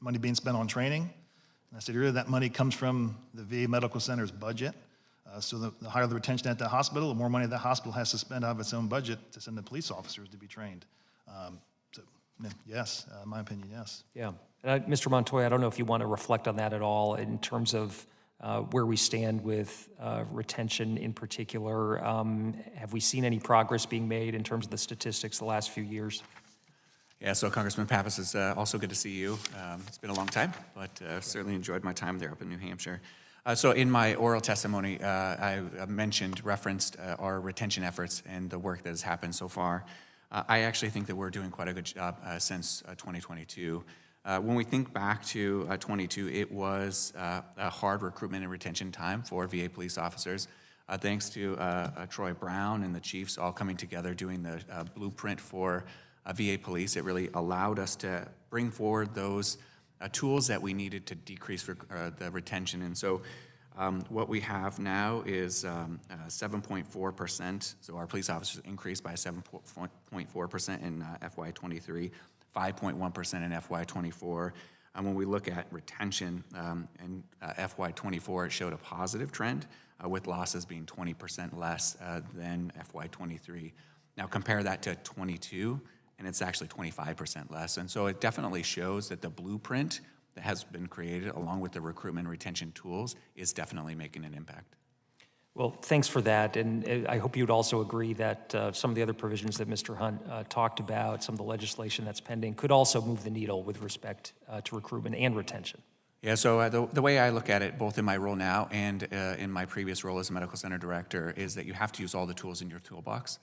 money being spent on training. And I said earlier that money comes from the VA Medical Center's budget. So the higher the retention at the hospital, the more money the hospital has to spend out of its own budget to send the police officers to be trained. So yes, in my opinion, yes. Yeah. Mr. Montoya, I don't know if you want to reflect on that at all in terms of where we stand with retention in particular. Have we seen any progress being made in terms of the statistics the last few years? Yeah, so Congressman Pappas, it's also good to see you. It's been a long time, but certainly enjoyed my time there up in New Hampshire. So in my oral testimony, I referenced our retention efforts and the work that has happened so far. I actually think that we're doing quite a good job since 2022. When we think back to 22, it was a hard recruitment and retention time for VA police officers. Thanks to Troy Brown and the chiefs all coming together doing the blueprint for VA police, it really allowed us to bring forward those tools that we needed to decrease the retention. And so what we have now is 7.4%. So our police officers increased by 7.4% in FY23, 5.1% in FY24. And when we look at retention in FY24, it showed a positive trend with losses being 20% less than FY23. Now compare that to 22, and it's actually 25% less. And so it definitely shows that the blueprint that has been created along with the recruitment and retention tools is definitely making an impact. Well, thanks for that. And I hope you'd also agree that some of the other provisions that Mr. Hunt talked about, some of the legislation that's pending, could also move the needle with respect to recruitment and retention. Yeah, so the way I look at it, both in my role now and in my previous role as a medical center director, is that you have to use all the tools in your toolbox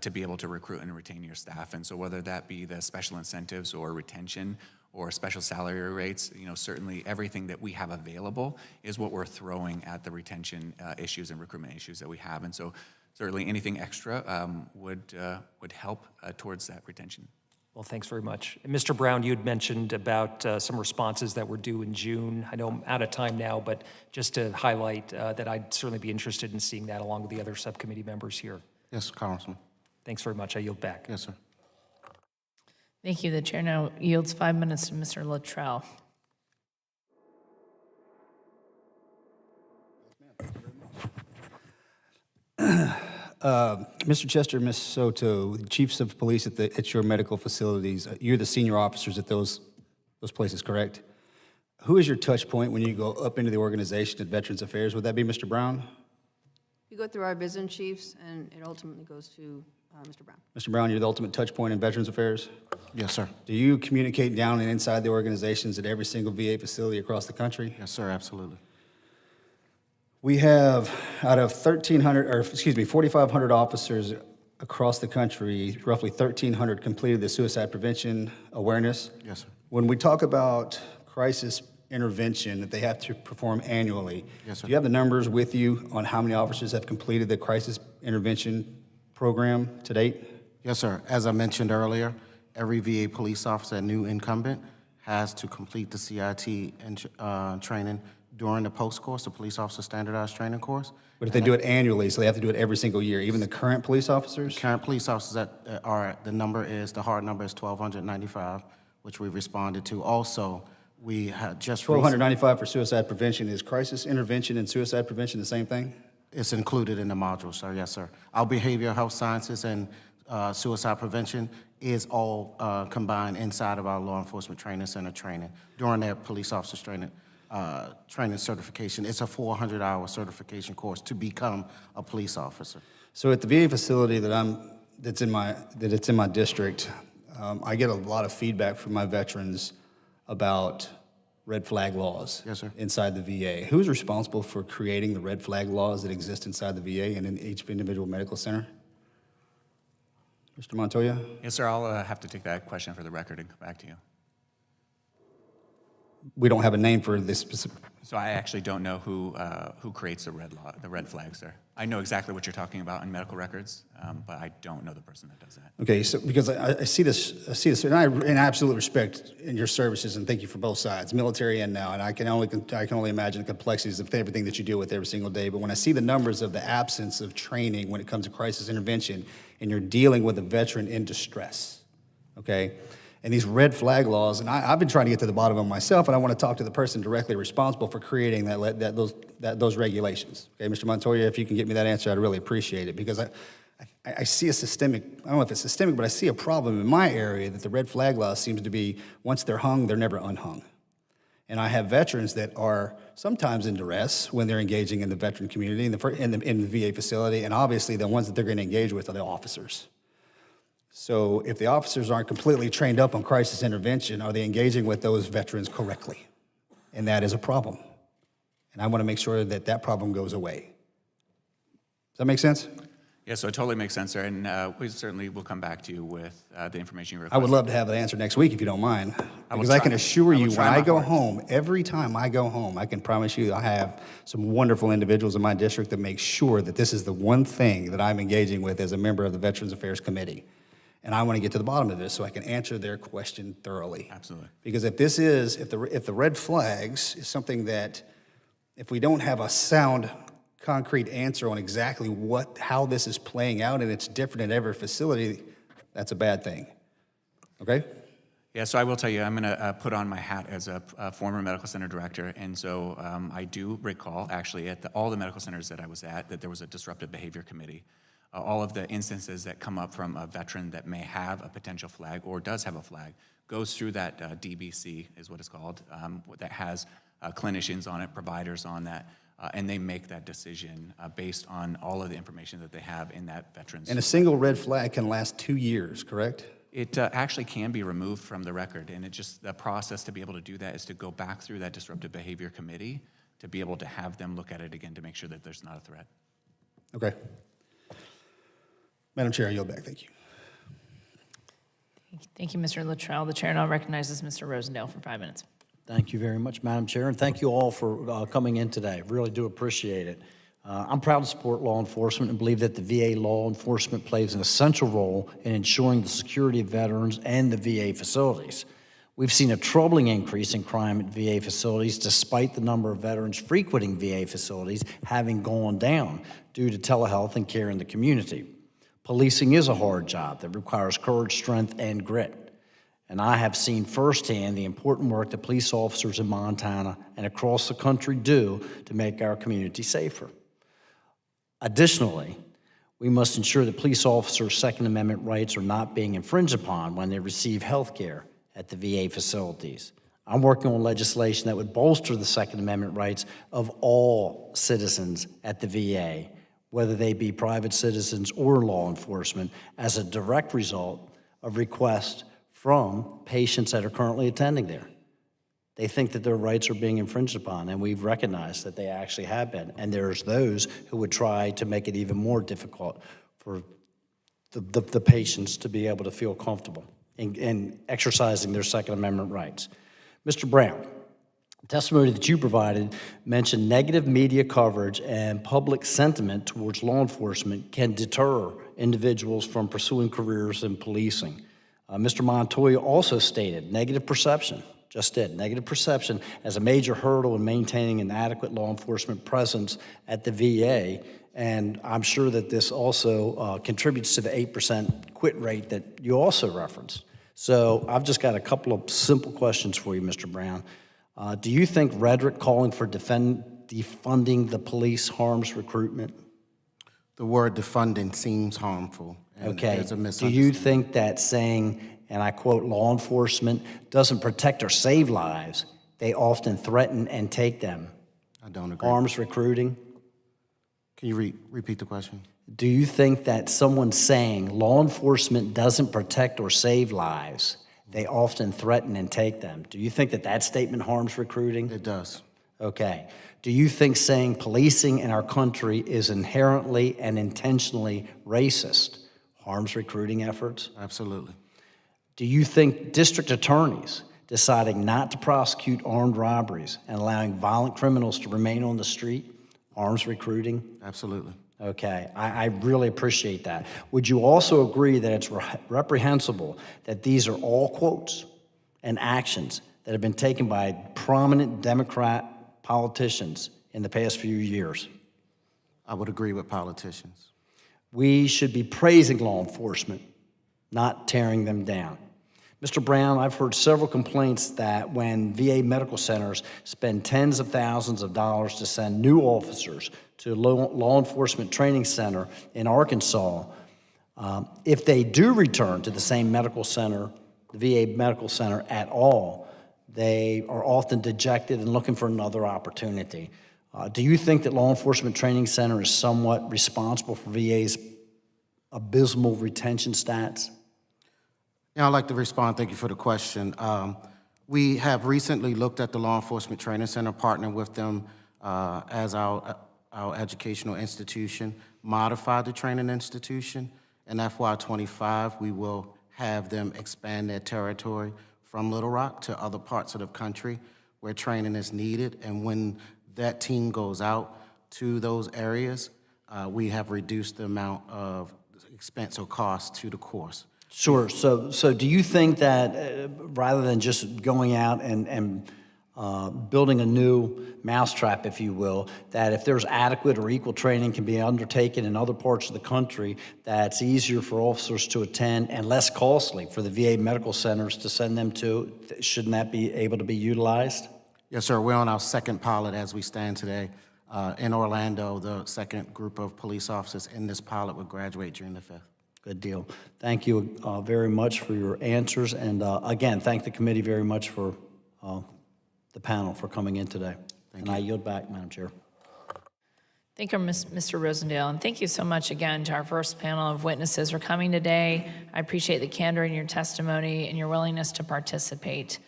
to be able to recruit and retain your staff. And so whether that be the special incentives or retention or special salary rates, certainly everything that we have available is what we're throwing at the retention issues and recruitment issues that we have. And so certainly anything extra would help towards that retention. Well, thanks very much. And Mr. Brown, you had mentioned about some responses that were due in June. I know I'm out of time now, but just to highlight that I'd certainly be interested in seeing that along with the other subcommittee members here. Yes, Congressman. Thanks very much. I yield back. Yes, sir. Thank you. The chair now yields 5 minutes to Mr. Luttrell. Mr. Chester, Ms. Soto, chiefs of police at your medical facilities, you're the senior officers at those places, correct? Who is your touch point when you go up into the organization at Veterans Affairs? Would that be Mr. Brown? We go through our business chiefs, and it ultimately goes to Mr. Brown. Mr. Brown, you're the ultimate touch point in Veterans Affairs? Yes, sir. Do you communicate down and inside the organizations at every single VA facility across the country? Yes, sir, absolutely. We have, out of 4,500 officers across the country, roughly 1,300 completed the suicide prevention awareness. Yes, sir. When we talk about crisis intervention that they have to perform annually, yes, sir. Do you have the numbers with you on how many officers have completed the crisis intervention program to date? Yes, sir. As I mentioned earlier, every VA police officer, a new incumbent, has to complete the CIT training during the post course, the police officer standardized training course. But if they do it annually, so they have to do it every single year, even the current police officers? Current police officers the hard number is 1,295, which we responded to. Also, we had just 1,295 for suicide prevention. Is crisis intervention and suicide prevention the same thing? It's included in the module, sir. Yes, sir. Our behavioral health sciences and suicide prevention is all combined inside of our law enforcement training center training during their police officers training certification. It's a 400-hour certification course to become a police officer. So at the VA facility that's in my district, I get a lot of feedback from my veterans about red flag laws. Yes, sir. Inside the VA. Who's responsible for creating the red flag laws that exist inside the VA and in each individual medical center? Mr. Montoya? Yes, sir, I'll have to take that question for the record and come back to you. we don't have a name for this specific. So I actually don't know who creates the red flags there. I know exactly what you're talking about in medical records, but I don't know the person that does that. Okay, so because I see this, and I in absolute respect in your services, and thank you for both sides, military and now, and I can only imagine the complexities of everything that you deal with every single day. But when I see the numbers of the absence of training when it comes to crisis intervention, and you're dealing with a veteran in distress, okay, and these red flag laws, and I've been trying to get to the bottom of them myself, and I want to talk to the person directly responsible for creating those regulations. Okay, Mr. Montoya, if you can get me that answer, I'd really appreciate it, because I see a systemic, I don't know if it's systemic, but I see a problem in my area that the red flag law seems to be, once they're hung, they're never unhung. And I have veterans that are sometimes in duress when they're engaging in the veteran community, in the VA facility, and obviously the ones that they're going to engage with are the officers. So if the officers aren't completely trained up on crisis intervention, are they engaging with those veterans correctly? And that is a problem. And I want to make sure that that problem goes away. Does that make sense? Yeah, so it totally makes sense, sir, and we certainly will come back to you with the information you request. I would love to have the answer next week if you don't mind. I will Because I can try. assure I will you, when try I my go hardest. home, every time I go home, I can promise you I have some wonderful individuals in my district that make sure that this is the one thing that I'm engaging with as a member of the Veterans Affairs Committee. And I want to get to the bottom of this so I can answer their question thoroughly. Absolutely. Because if the red flags is something that, if we don't have a sound, concrete answer on exactly how this is playing out, and it's different in every facility, that's a bad thing. Okay? Yeah, so I will tell you, I'm going to put on my hat as a former medical center director, and so I do recall, actually, at all the medical centers that I was at, that there was a disruptive behavior committee. All of the instances that come up from a veteran that may have a potential flag or does have a flag goes through that DBC, is what it's called, that has clinicians on it, providers on that, and they make that decision based on all of the information that they have in that veteran's. And a single red flag can last 2 years, correct? It actually can be removed from the record, and it just, the process to be able to do that is to go back through that disruptive behavior committee to be able to have them look at it again to make sure that there's not a threat. Okay. Madam Chair, I yield back. Thank you. Thank you, Mr. Luttrell. The chair now recognizes Mr. Rosendale for 5 minutes. Thank you very much, Madam Chair, and thank you all for coming in today. Really do appreciate it. I'm proud to support law enforcement and believe that the VA law enforcement plays an essential role in ensuring the security of veterans and the VA facilities. We've seen a troubling increase in crime at VA facilities despite the number of veterans frequenting VA facilities having gone down due to telehealth and care in the community. Policing is a hard job that requires courage, strength, and grit. And I have seen firsthand the important work that police officers in Montana and across the country do to make our community safer. Additionally, we must ensure that police officers' Second Amendment rights are not being infringed upon when they receive health care at the VA facilities. I'm working on legislation that would bolster the Second Amendment rights of all citizens at the VA, whether they be private citizens or law enforcement, as a direct result of requests from patients that are currently attending there. They think that their rights are being infringed upon, and we've recognized that they actually have been. And there's those who would try to make it even more difficult for the patients to be able to feel comfortable in exercising their Second Amendment rights. Mr. Brown, the testimony that you provided mentioned negative media coverage and public sentiment towards law enforcement can deter individuals from pursuing careers in policing. Mr. Montoya also stated negative perception as a major hurdle in maintaining an adequate law enforcement presence at the VA, and I'm sure that this also contributes to the 8% quit rate that you also referenced. So I've just got a couple of simple questions for you, Mr. Brown. Do you think rhetoric calling for defunding the police harms recruitment? The word defunding seems harmful. And Okay. there's a Do misunderstanding. you think that saying, and I quote, law enforcement doesn't protect or save lives, they often threaten and take them? I don't agree. Arms recruiting? Can you repeat the question? Do you think that someone saying law enforcement doesn't protect or save lives, they often threaten and take them? Do you think that that statement harms recruiting? It does. Okay. Do you think saying policing in our country is inherently and intentionally racist harms recruiting efforts? Absolutely. Do you think district attorneys deciding not to prosecute armed robberies and allowing violent criminals to remain on the street, arms recruiting? Absolutely. Okay, I really appreciate that. Would you also agree that it's reprehensible that these are all quotes and actions that have been taken by prominent Democrat politicians in the past few years? I would agree with politicians. We should be praising law enforcement, not tearing them down. Mr. Brown, I've heard several complaints that when VA medical centers spend tens of thousands of dollars to send new officers to a law enforcement training center in Arkansas, if they do return to the same medical center, the VA medical center at all, they are often dejected and looking for another opportunity. Do you think that law enforcement training center is somewhat responsible for VA's abysmal retention stats? Yeah, I'd like to respond. Thank you for the question. We have recently looked at the Law Enforcement Training Center, partnered with them as our educational institution, modified the training institution. In FY25, we will have them expand their territory from Little Rock to other parts of the country where training is needed. And when that team goes out to those areas, we have reduced the amount of expense or cost to the course. Sure. So do you think that rather than just going out and building a new mousetrap, if you will, that if there's adequate or equal training can be undertaken in other parts of the country, that's easier for officers to attend and less costly for the VA medical centers to send them to? Shouldn't that be able to be utilized? Yes, sir. We're on our second pilot as we stand today. In Orlando, the second group of police officers in this pilot will graduate June the 5th. Good deal. Thank you very much for your answers. And again, thank the committee very much for the panel for coming in today. And I yield back, Madam Chair. Thank you, Mr. Rosendale, and thank you so much again to our first panel of witnesses for coming today. I appreciate the candor in your testimony and your willingness to participate.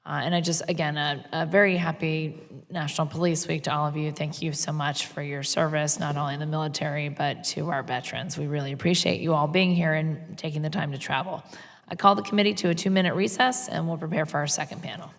And I just, again, a very happy National Police Week to all of you. Thank you so much for your service, not only in the military, but to our veterans. We really appreciate you all being here and taking the time to travel. I call the committee to a 2-minute recess, and we'll prepare for our second panel.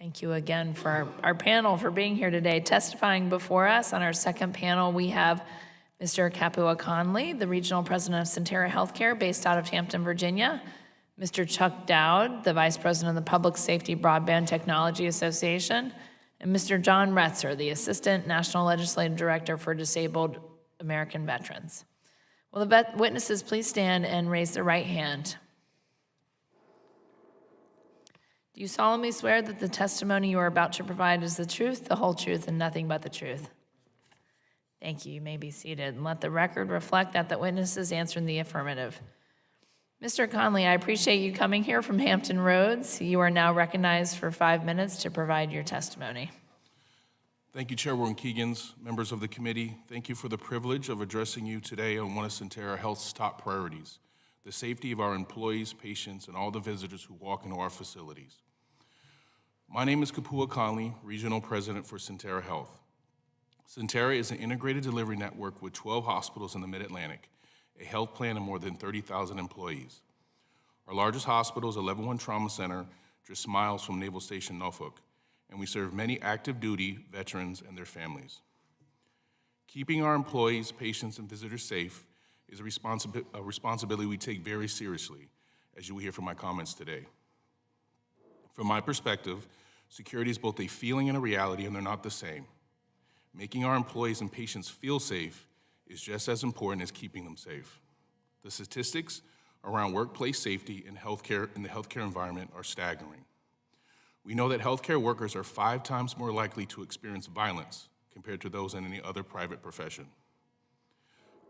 Thank you again for our panel for being here today. Testifying before us on our second panel, we have Mr. Kapua Conley, the Regional President of Centera Healthcare based out of Hampton, Virginia. Mr. Chuck Dowd, the Vice President of the Public Safety Broadband Technology Association. And Mr. John Retzer, the Assistant National Legislative Director for Disabled American Veterans. Will the witnesses please stand and raise their right hand? Do you solemnly swear that the testimony you are about to provide is the truth, the whole truth, and nothing but the truth? Thank you. You may be seated. And let the record reflect that the witnesses answer in the affirmative. Mr. Conley, I appreciate you coming here from Hampton Roads. You are now recognized for 5 minutes to provide your testimony. Thank you, Chairwoman Keegans, members of the committee. Thank you for the privilege of addressing you today on one of Centera Health's top priorities, the safety of our employees, patients, and all the visitors who walk into our facilities. My name is Kapua Conley, Regional President for Centera Health. Centera is an integrated delivery network with 12 hospitals in the Mid-Atlantic, a health plan and more than 30,000 employees. Our largest hospital is a Level 1 Trauma Center just miles from Naval Station, Norfolk, and we serve many active duty veterans and their families. Keeping our employees, patients, and visitors safe is a responsibility we take very seriously, as you will hear from my comments today. From my perspective, security is both a feeling and a reality, and they're not the same. Making our employees and patients feel safe is just as important as keeping them safe. The statistics around workplace safety and healthcare in the healthcare environment are staggering. We know that healthcare workers are 5 times more likely to experience violence compared to those in any other private profession.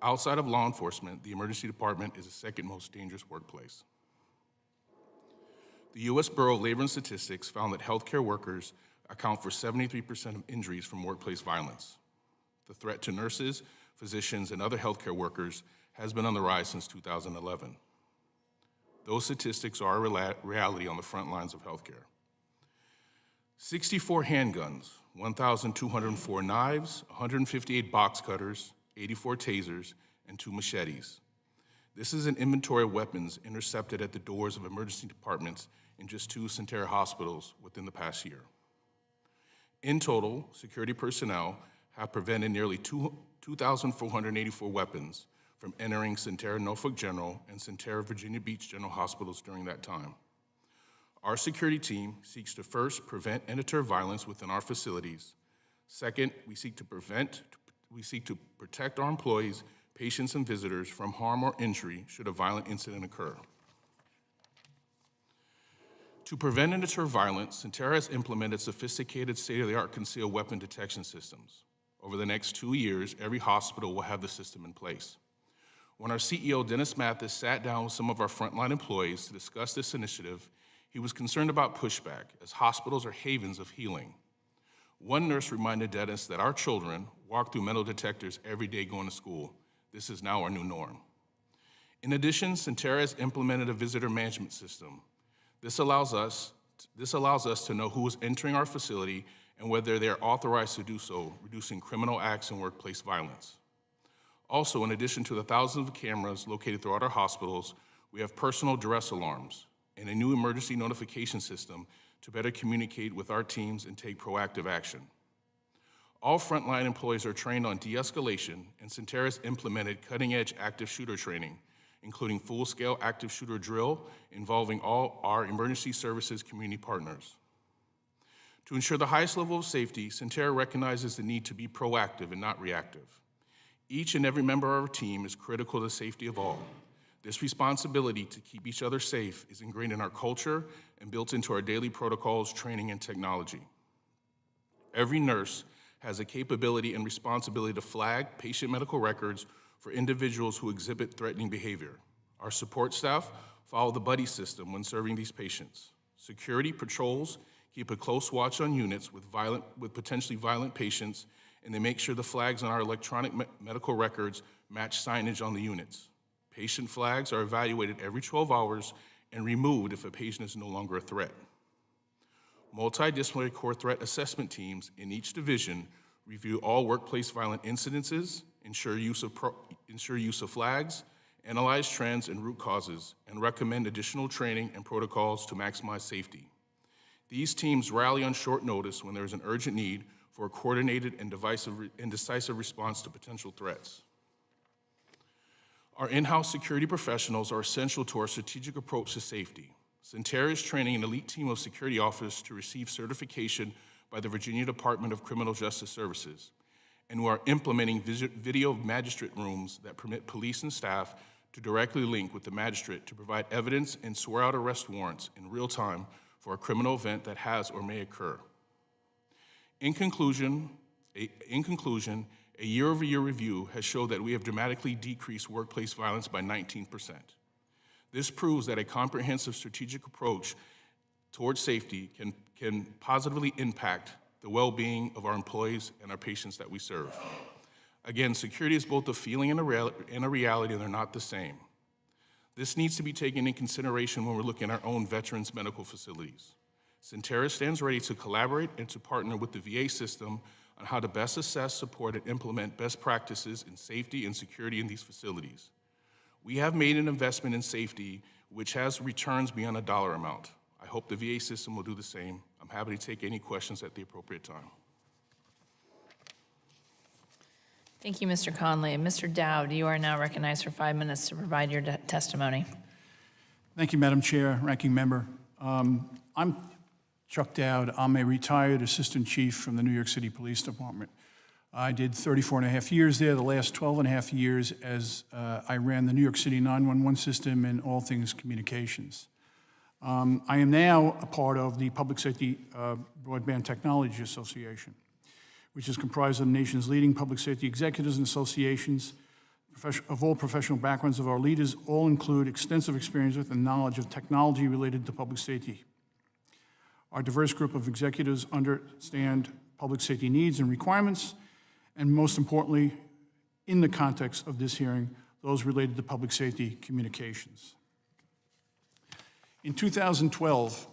Outside of law enforcement, the emergency department is the second most dangerous workplace. The U.S. Bureau of Labor and Statistics found that healthcare workers account for 73% of injuries from workplace violence. The threat to nurses, physicians, and other healthcare workers has been on the rise since 2011. Those statistics are a reality on the front lines of healthcare. 64 handguns, 1,204 knives, 158 box cutters, 84 tasers, and 2 machetes. This is an inventory of weapons intercepted at the doors of emergency departments in just 2 Centera hospitals within the past year. In total, security personnel have prevented nearly 2,484 weapons from entering Centera Norfolk General and Centera Virginia Beach General Hospitals during that time. Our security team seeks to first prevent and deter violence within our facilities. Second, we seek to protect our employees, patients, and visitors from harm or injury should a violent incident occur. To prevent and deter violence, Centera has implemented sophisticated state-of-the-art concealed weapon detection systems. Over the next 2 years, every hospital will have the system in place. When our CEO, Dennis Mathis, sat down with some of our frontline employees to discuss this initiative, he was concerned about pushback, as hospitals are havens of healing. One nurse reminded Dennis that our children walk through metal detectors every day going to school. This is now our new norm. In addition, Centera has implemented a visitor management system. This allows us to know who is entering our facility and whether they are authorized to do so, reducing criminal acts and workplace violence. Also, in addition to the thousands of cameras located throughout our hospitals, we have personal duress alarms and a new emergency notification system to better communicate with our teams and take proactive action. All frontline employees are trained on de-escalation, and Centera has implemented cutting-edge active shooter training, including full-scale active shooter drill involving all our emergency services community partners. To ensure the highest level of safety, Centera recognizes the need to be proactive and not reactive. Each and every member of our team is critical to the safety of all. This responsibility to keep each other safe is ingrained in our culture and built into our daily protocols, training, and technology. Every nurse has a capability and responsibility to flag patient medical records for individuals who exhibit threatening behavior. Our support staff follow the buddy system when serving these patients. Security patrols keep a close watch on units with potentially violent patients, and they make sure the flags on our electronic medical records match signage on the units. Patient flags are evaluated every 12 hours and removed if a patient is no longer a threat. Multidisciplinary core threat assessment teams in each division review all workplace violent incidences, ensure use of flags, analyze trends and root causes, and recommend additional training and protocols to maximize safety. These teams rally on short notice when there is an urgent need for a coordinated and decisive response to potential threats. Our in-house security professionals are essential to our strategic approach to safety. Centera is training an elite team of security officers to receive certification by the Virginia Department of Criminal Justice Services, and we are implementing video magistrate rooms that permit police and staff to directly link with the magistrate to provide evidence and swear out arrest warrants in real time for a criminal event that has or may occur. In conclusion, a year-over-year review has showed that we have dramatically decreased workplace violence by 19%. This proves that a comprehensive strategic approach towards safety can positively impact the well-being of our employees and our patients that we serve. Again, security is both a feeling and a reality, and they're not the same. This needs to be taken in consideration when we're looking at our own veterans' medical facilities. Centera stands ready to collaborate and to partner with the VA system on how to best assess, support, and implement best practices in safety and security in these facilities. We have made an investment in safety which has returns beyond a dollar amount. I hope the VA system will do the same. I'm happy to take any questions at the appropriate time. Thank you, Mr. Conley. Mr. Dowd, you are now recognized for 5 minutes to provide your testimony. Thank you, Madam Chair, Ranking Member. I'm Chuck Dowd. I'm a retired assistant chief from the New York City Police Department. I did 34 and a half years there, the last 12 and a half years as I ran the New York City 911 system and all things communications. I am now a part of the Public Safety Broadband Technology Association, which is comprised of the nation's leading public safety executives and associations of all professional backgrounds. Of our leaders all include extensive experience with and knowledge of technology related to public safety. Our diverse group of executives understand public safety needs and requirements, and most importantly, in the context of this hearing, those related to public safety communications. In 2012,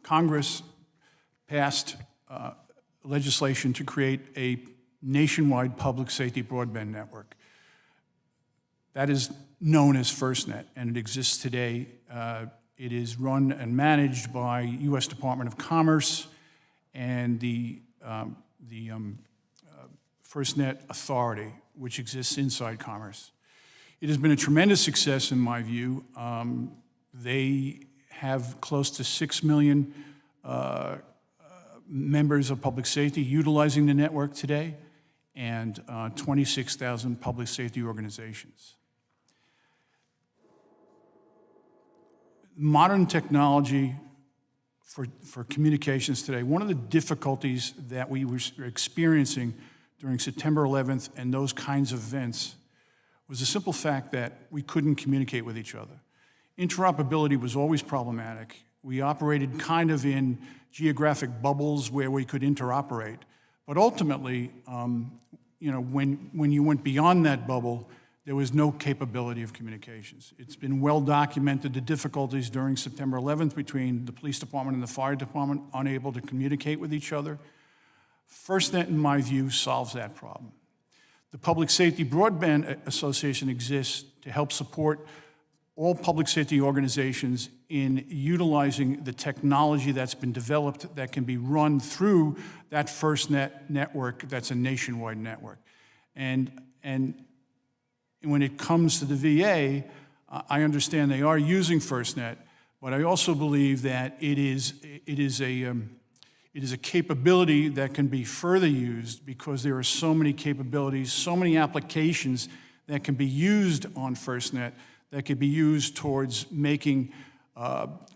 Congress passed legislation to create a nationwide public safety broadband network. That is known as FirstNet, and it exists today. It is run and managed by U.S. Department of Commerce and the FirstNet Authority, which exists inside Commerce. It has been a tremendous success in my view. They have close to 6 million members of public safety utilizing the network today, and 26,000 public safety organizations. Modern technology for communications today, one of the difficulties that we were experiencing during September 11th and those kinds of events was the simple fact that we couldn't communicate with each other. Interoperability was always problematic. We operated kind of in geographic bubbles where we could interoperate. But ultimately, when you went beyond that bubble, there was no capability of communications. It's been well documented the difficulties during September 11th between the police department and the fire department unable to communicate with each other. FirstNet, in my view, solves that problem. The Public Safety Broadband Association exists to help support all public safety organizations in utilizing the technology that's been developed that can be run through that FirstNet network that's a nationwide network. And when it comes to the VA, I understand they are using FirstNet, but I also believe that it is a capability that can be further used because there are so many capabilities, so many applications that can be used on FirstNet that could be used towards making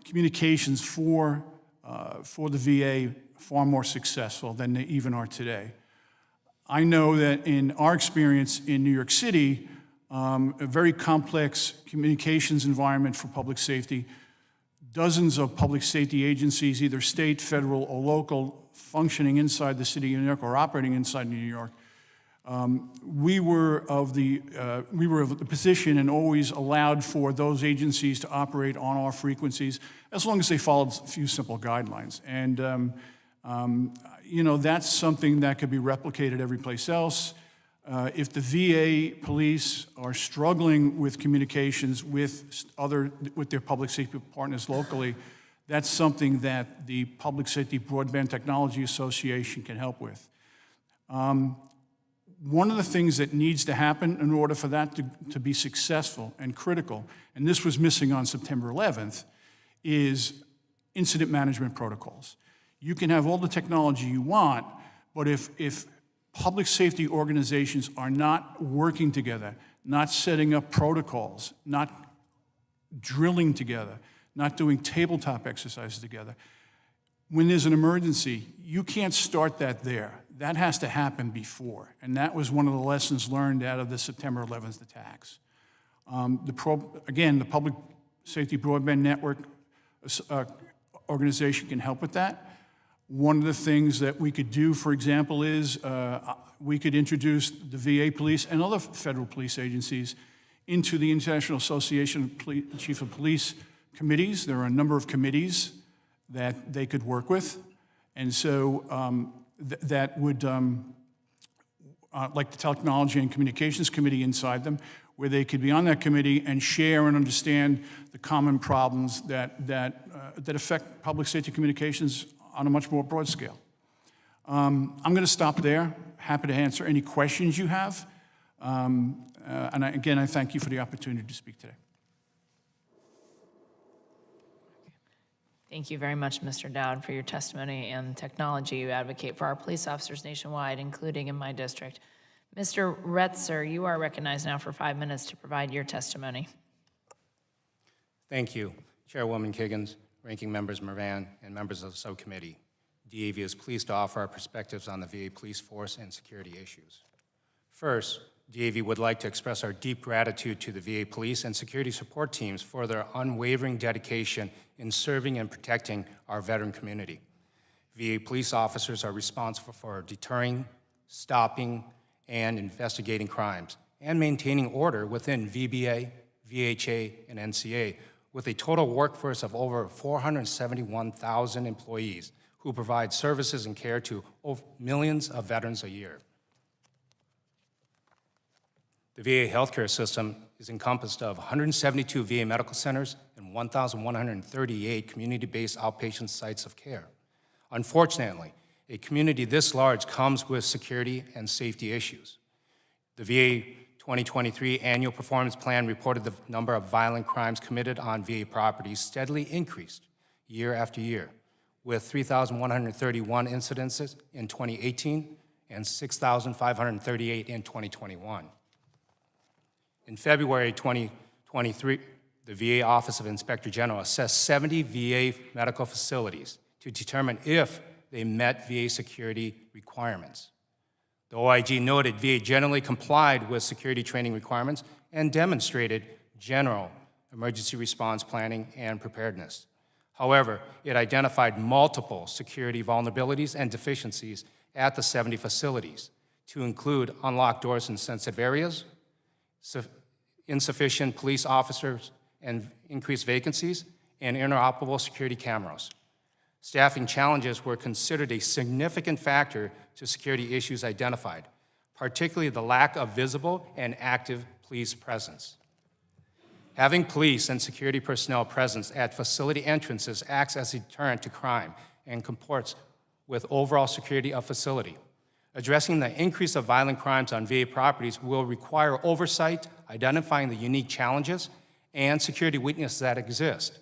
communications for the VA far more successful than they even are today. I know that in our experience in New York City, a very complex communications environment for public safety, dozens of public safety agencies, either state, federal, or local, functioning inside the city of New York or operating inside New York. We were of the position and always allowed for those agencies to operate on our frequencies as long as they followed a few simple guidelines. And that's something that could be replicated every place else. If the VA police are struggling with communications with their public safety partners locally, That's something that the Public Safety Broadband Technology Association can help with. One of the things that needs to happen in order for that to be successful and critical, and this was missing on September 11th, is incident management protocols. You can have all the technology you want, but if public safety organizations are not working together, not setting up protocols, not drilling together, not doing tabletop exercises together, when there's an emergency, you can't start that there. That has to happen before. And that was one of the lessons learned out of the September 11th attacks. Again, the Public Safety Broadband Network organization can help with that. One of the things that we could do, for example, is we could introduce the VA police and other federal police agencies into the International Association of Chief of Police committees. There are a number of committees that they could work with. And so that would, like the Technology and Communications Committee inside them, where they could be on that committee and share and understand the common problems that affect public safety communications on a much more broad scale. I'm going to stop there. Happy to answer any questions you have. Again, I thank you for the opportunity to speak today. Thank you very much, Mr. Dowd, for your testimony and technology you advocate for our police officers nationwide, including in my district. Mr. Retzer, you are recognized now for 5 minutes to provide your testimony. Thank you, Chairwoman Kiggins, Ranking Members Mervan, and members of the subcommittee. DAV is pleased to offer our perspectives on the VA police force and security issues. First, DAV would like to express our deep gratitude to the VA police and security support teams for their unwavering dedication in serving and protecting our veteran community. VA police officers are responsible for deterring, stopping, and investigating crimes, and maintaining order within VBA, VHA, and NCA, with a total workforce of over 471,000 employees who provide services and care to millions of veterans a year. The VA healthcare system is encompassed of 172 VA medical centers and 1,138 community-based outpatient sites of care. Unfortunately, a community this large comes with security and safety issues. The VA 2023 annual performance plan reported the number of violent crimes committed on VA properties steadily increased year after year, with 3,131 incidences in 2018 and 6,538 in 2021. In February 2023, the VA Office of Inspector General assessed 70 VA medical facilities to determine if they met VA security requirements. The OIG noted VA generally complied with security training requirements and demonstrated general emergency response planning and preparedness. However, it identified multiple security vulnerabilities and deficiencies at the 70 facilities, to include unlocked doors in sensitive areas, insufficient police officers and increased vacancies, and inoperable security cameras. Staffing challenges were considered a significant factor to security issues identified, particularly the lack of visible and active police presence. Having police and security personnel presence at facility entrances acts as a deterrent to crime and comports with overall security of facility. Addressing the increase of violent crimes on VA properties will require oversight, identifying the unique challenges and security weaknesses that exist.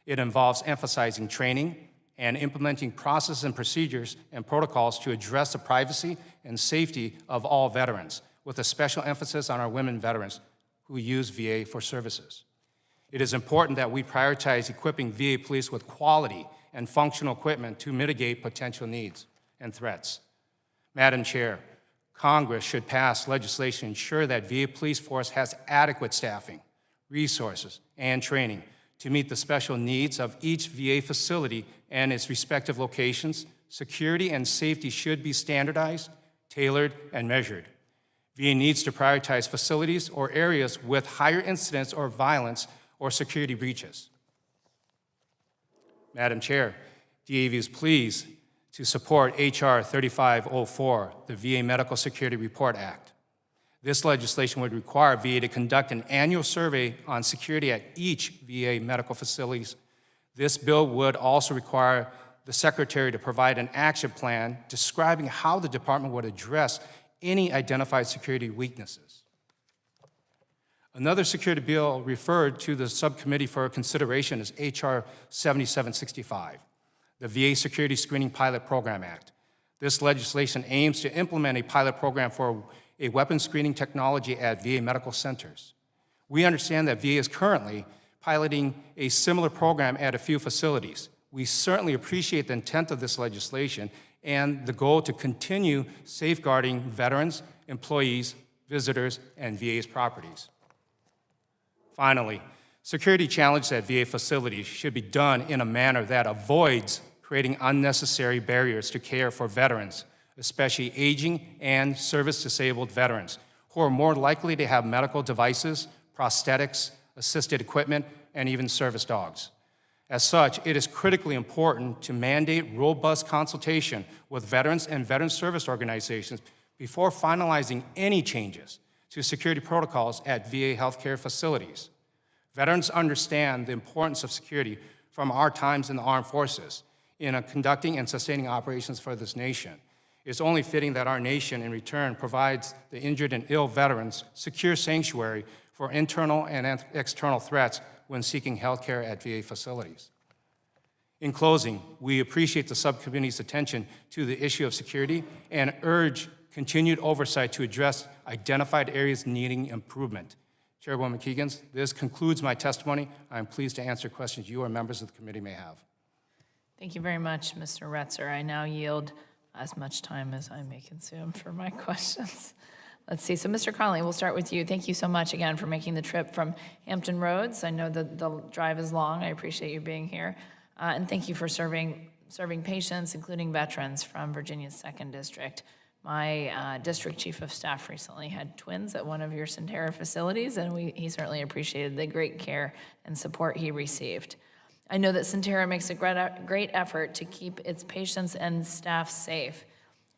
It involves emphasizing training and implementing processes and procedures and protocols to address the privacy and safety of all veterans, with a special emphasis on our women veterans who use VA for services. It is important that we prioritize equipping VA police with quality and functional equipment to mitigate potential needs and threats. Madam Chair, Congress should pass legislation to ensure that VA police force has adequate staffing, resources, and training to meet the special needs of each VA facility and its respective locations. Security and safety should be standardized, tailored, and measured. VA needs to prioritize facilities or areas with higher incidents or violence or security breaches. Madam Chair, DAV is pleased to support H.R. 3504, the VA Medical Security Report Act. This legislation would require VA to conduct an annual survey on security at each VA medical facilities. This bill would also require the Secretary to provide an action plan describing how the department would address any identified security weaknesses. Another security bill referred to the subcommittee for consideration is H.R. 7765, the VA Security Screening Pilot Program Act. This legislation aims to implement a pilot program for a weapon screening technology at VA medical centers. We understand that VA is currently piloting a similar program at a few facilities. We certainly appreciate the intent of this legislation and the goal to continue safeguarding veterans, employees, visitors, and VA's properties. Finally, security challenges at VA facilities should be done in a manner that avoids creating unnecessary barriers to care for veterans, especially aging and service-disabled veterans, who are more likely to have medical devices, prosthetics, assisted equipment, and even service dogs. As such, it is critically important to mandate robust consultation with veterans and veteran service organizations before finalizing any changes to security protocols at VA healthcare facilities. Veterans understand the importance of security from our times in the armed forces in conducting and sustaining operations for this nation. It's only fitting that our nation, in return, provides the injured and ill veterans secure sanctuary for internal and external threats when seeking health care at VA facilities. In closing, we appreciate the subcommittee's attention to the issue of security and urge continued oversight to address identified areas needing improvement. Chairwoman Keegans, this concludes my testimony. I am pleased to answer questions you or members of the committee may have. Thank you very much, Mr. Retzer. I now yield as much time as I may consume for my questions. Let's see. So, Mr. Connolly, we'll start with you. Thank you so much again for making the trip from Hampton Roads. I know that the drive is long. I appreciate you being here. And thank you for serving patients, including veterans from Virginia's 2nd District. My district chief of staff recently had twins at one of your Centera facilities, and he certainly appreciated the great care and support he received. I know that Centera makes a great effort to keep its patients and staff safe.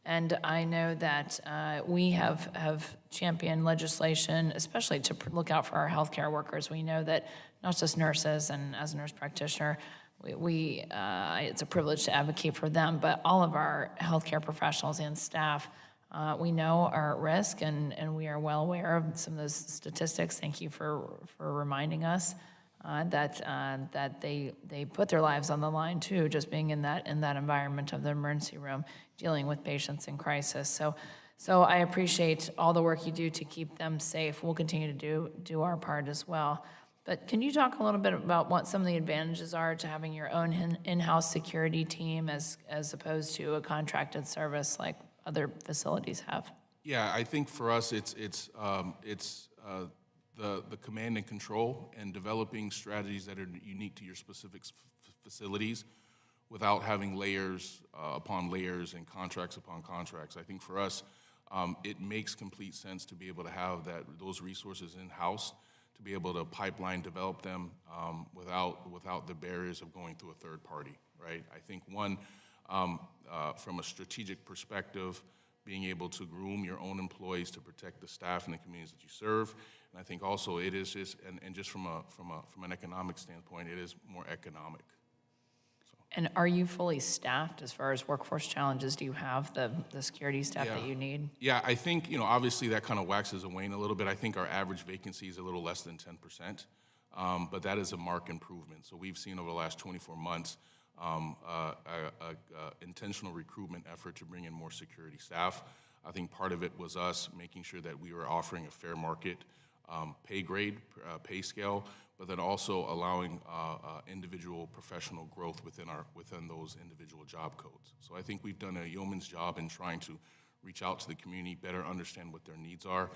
And I know that we have championed legislation, especially to look out for our healthcare workers. We know that not just nurses, and as a nurse practitioner, it's a privilege to advocate for them, but all of our healthcare professionals and staff, we know are at risk, and we are well aware of some of those statistics. Thank you for reminding us that they put their lives on the line too, just being in that environment of the emergency room, dealing with patients in crisis. So I appreciate all the work you do to keep them safe. We'll continue to do our part as well. But can you talk a little bit about what some of the advantages are to having your own in-house security team as opposed to a contracted service like other facilities have? Yeah, I think for us, it's the command and control and developing strategies that are unique to your specific facilities without having layers upon layers and contracts upon contracts. I think for us, it makes complete sense to be able to have those resources in-house, to be able to pipeline develop them without the barriers of going through a third party, right? I think from a strategic perspective, being able to groom your own employees to protect the staff and the communities that you serve. And I think also it is just, and just from an economic standpoint, it is more economic. And are you fully staffed as far as workforce challenges? Do you have the security staff that you need? Yeah, I think, obviously that kind of waxes and wanes a little bit. I think our average vacancy is a little less than 10%, but that is a marked improvement. So we've seen over the last 24 months intentional recruitment effort to bring in more security staff. I think part of it was us making sure that we were offering a fair market pay grade, pay scale, but then also allowing individual professional growth within those individual job codes. So I think we've done a yeoman's job in trying to reach out to the community, better understand what their needs are,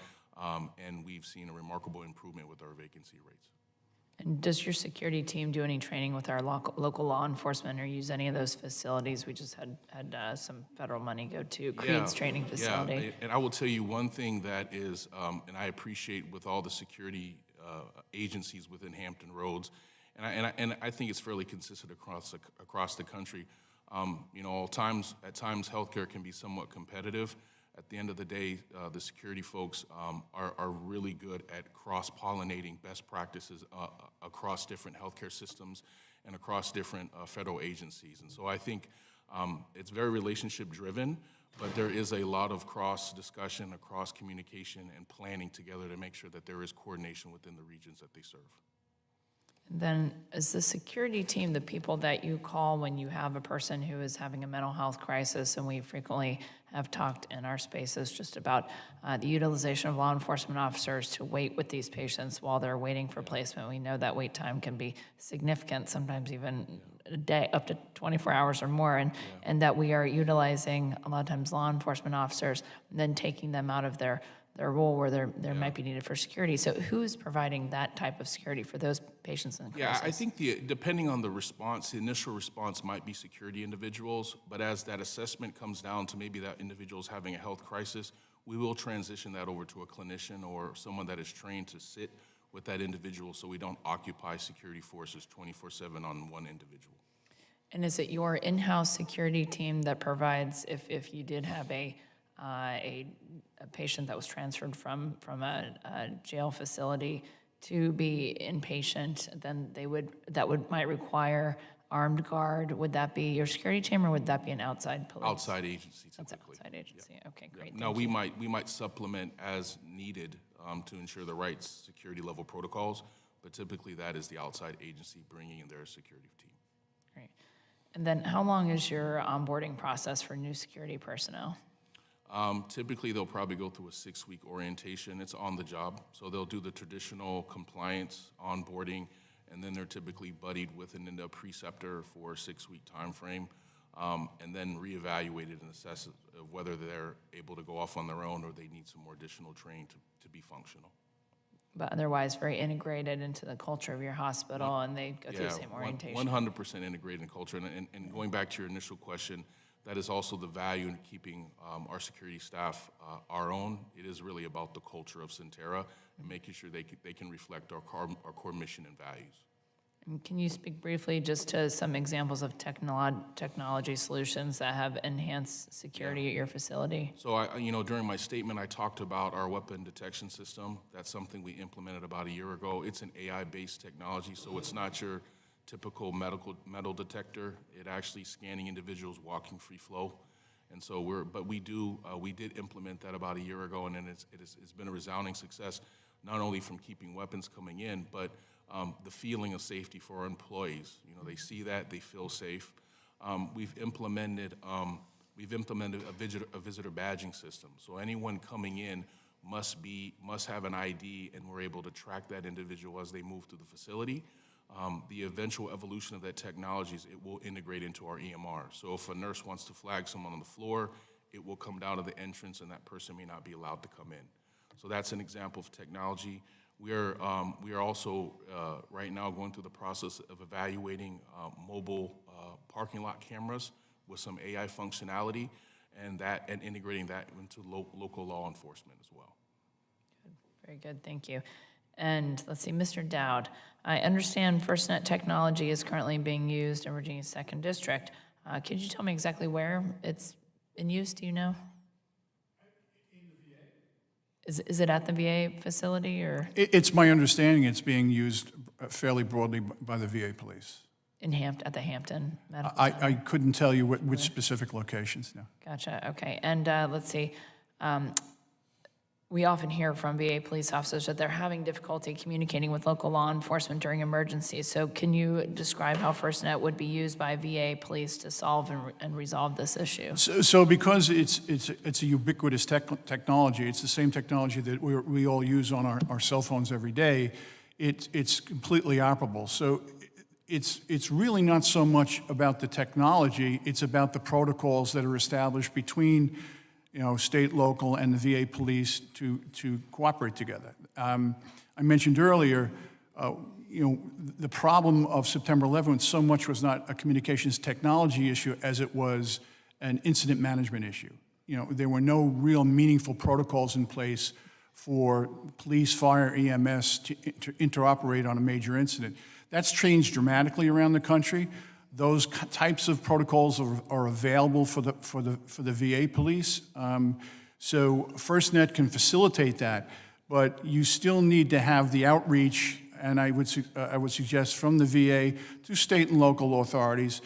and we've seen a remarkable improvement with our vacancy rates. And does your security team do any training with our local law enforcement or use any of those facilities? We just had some federal money go to Creed's training facility. Yeah, and I will tell you one thing that is, and I appreciate with all the security agencies within Hampton Roads, and I think it's fairly consistent across the country. At times healthcare can be somewhat competitive. At the end of the day, the security folks are really good at cross-pollinating best practices across different healthcare systems and across different federal agencies. And so I think it's very relationship-driven, but there is a lot of cross-discussion, across communication, and planning together to make sure that there is coordination within the regions that they serve. And then is the security team the people that you call when you have a person who is having a mental health crisis? And we frequently have talked in our spaces just about the utilization of law enforcement officers to wait with these patients while they're waiting for placement. We know that wait time can be significant, sometimes even a day, up to 24 hours or more, and that we are utilizing a lot of times law enforcement officers, and then taking them out of their role where they might be needed for security. So who's providing that type of security for those patients in crisis? Yeah, I think depending on the response, the initial response might be security individuals, but as that assessment comes down to maybe that individual's having a health crisis, we will transition that over to a clinician or someone that is trained to sit with that individual so we don't occupy security forces 24/7 on one individual. And is it your in-house security team that provides, if you did have a patient that was transferred from a jail facility to be inpatient, then might require armed guard? Would that be your security team, or would that be an outside police? Outside agency, That's typically. outside agency. Okay, great. Now, Thank you. we might supplement as needed to ensure the right security level protocols, but typically that is the outside agency bringing in their security team. Great. And then how long is your onboarding process for new security personnel? Typically, they'll probably go through a 6-week orientation. It's on the job. So they'll do the traditional compliance onboarding, and then they're typically buddied with a preceptor for a 6-week time frame, and then reevaluated and assess whether they're able to go off on their own or they need some more additional training to be functional. But otherwise very integrated into the culture of your hospital, and they go through the same orientation. 100% integrated in culture. And going back to your initial question, that is also the value in keeping our security staff our own. It is really about the culture of Sentara and making sure they can reflect our core mission and values. And can you speak briefly just to some examples of technology solutions that have enhanced security at your facility? So, during my statement, I talked about our weapon detection system. That's something we implemented about a year ago. It's an AI-based technology, so it's not your typical metal detector. It actually scanning individuals walking free flow. And so we did implement that about a year ago, and it's been a resounding success, not only from keeping weapons coming in, but the feeling of safety for our employees. They see that, they feel safe. We've implemented a visitor badging system. So anyone coming in must have an ID, and we're able to track that individual as they move through the facility. The eventual evolution of that technology is it will integrate into our EMR. So if a nurse wants to flag someone on the floor, it will come down to the entrance, and that person may not be allowed to come in. So that's an example of technology. We are also right now going through the process of evaluating mobile parking lot cameras with some AI functionality, and integrating that into local law enforcement as well. Good. Very good, thank you. And let's see, Mr. Dowd, I understand FirstNet technology is currently being used in Virginia's 2nd District. Could you tell me exactly where it's in use, do you know? In the VA. Is it at the VA facility, or? It's my understanding it's being used fairly broadly by the VA police. At the Hampton Medical Center? I couldn't tell you which specific locations, no. Gotcha, okay. And let's see, we often hear from VA police officers that they're having difficulty communicating with local law enforcement during emergencies. So can you describe how FirstNet would be used by VA police to solve and resolve this issue? So because it's a ubiquitous technology, it's the same technology that we all use on our cell phones every day, it's completely operable. So it's really not so much about the technology, it's about the protocols that are established between state, local, and the VA police to cooperate together. I mentioned earlier, the problem of September 11th so much was not a communications technology issue as it was an incident management issue. There were no real meaningful protocols in place for police, fire, EMS to interoperate on a major incident. That's changed dramatically around the country. Those types of protocols are available for the VA police. So FirstNet can facilitate that, but you still need to have the outreach and I would suggest from the VA to state and local authorities.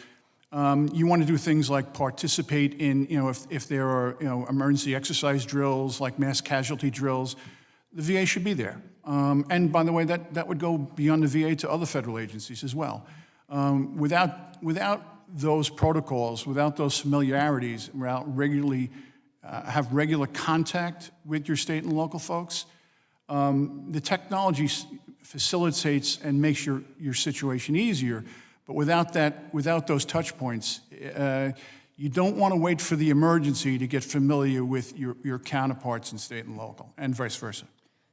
You want to do things like participate in, if there are, emergency exercise drills, like mass casualty drills, the VA should be there. And by the way, that would go beyond the VA to other federal agencies as well. Without those protocols, without those familiarities, without have regular contact with your state and local folks, the technology facilitates and makes your situation easier. But without those touch points, you don't want to wait for the emergency to get familiar with your counterparts in state and local, and vice versa.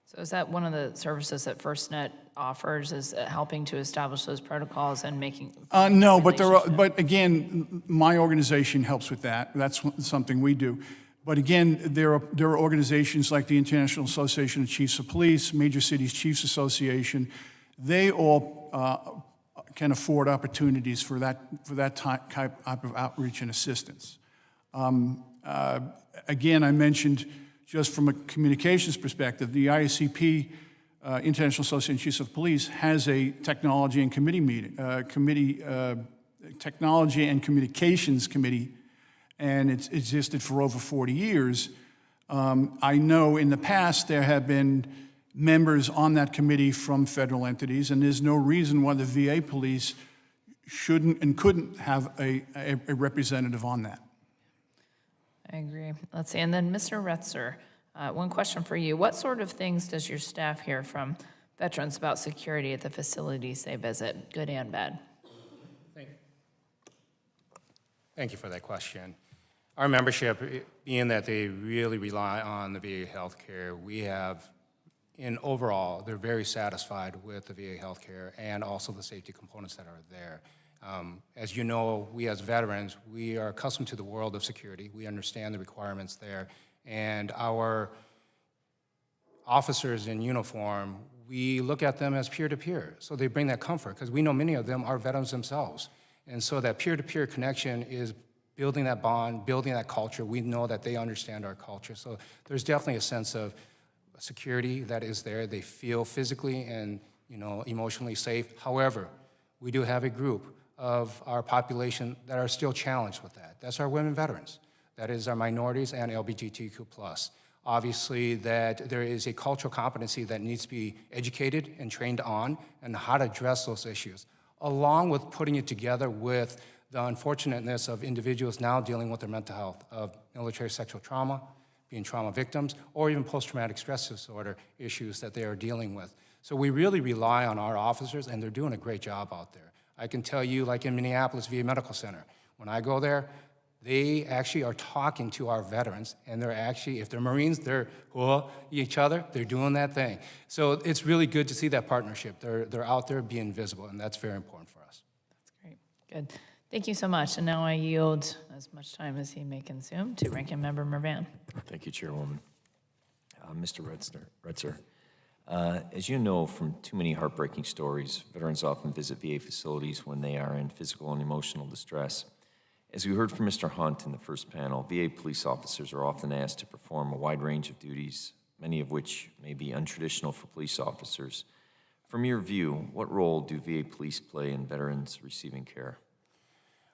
So is that one of the services that FirstNet offers, is helping to establish those protocols and making? No, but again, my organization helps with that. That's something we do. But again, there are organizations like the International Association of Chiefs of Police, Major Cities Chiefs Association. They all can afford opportunities for that type of outreach and assistance. Again, I mentioned, just from a communications perspective, the IACP, International Association of Chiefs of Police, has a technology and technology and communications committee, and it's existed for over 40 years. I know in the past there have been members on that committee from federal entities, and there's no reason why the VA police shouldn't and couldn't have a representative on that. I agree. Let's see, and then Mr. Retzer, one question for you. What sort of things does your staff hear from veterans about security at the facilities they visit, good and bad? Thank you for that question. Our membership, being that they really rely on the VA healthcare, we have, in overall, they're very satisfied with the VA healthcare and also the safety components that are there. As you know, we as veterans, we are accustomed to the world of security. We understand the requirements there. And our officers in uniform, we look at them as peer-to-peer. So they bring that comfort, because we know many of them are veterans themselves. And so that peer-to-peer connection is building that bond, building that culture. We know that they understand our culture. So there's definitely a sense of security that is there. They feel physically and emotionally safe. However, we do have a group of our population that are still challenged with that. That's our women veterans. That is our minorities and LGBTQ+. Obviously, that there is a cultural competency that needs to be educated and trained on, and how to address those issues, along with putting it together with the unfortunateness of individuals now dealing with their mental health, of military sexual trauma, being trauma victims, or even post-traumatic stress disorder issues that they are dealing with. So we really rely on our officers, and they're doing a great job out there. I can tell you, like in Minneapolis VA Medical Center, when I go there, they actually are talking to our veterans, and they're actually, if they're Marines, they're each other, they're doing that thing. So it's really good to see that partnership. They're out there being visible, and that's very important for us. That's great. Good. Thank you so much. And now I yield as much time as he may consume to Ranking Member Mervan. Thank you, Chairwoman. Mr. Retzer, as you know from too many heartbreaking stories, veterans often visit VA facilities when they are in physical and emotional distress. As we heard from Mr. Hunt in the first panel, VA police officers are often asked to perform a wide range of duties, many of which may be untraditional for police officers. From your view, what role do VA police play in veterans receiving care?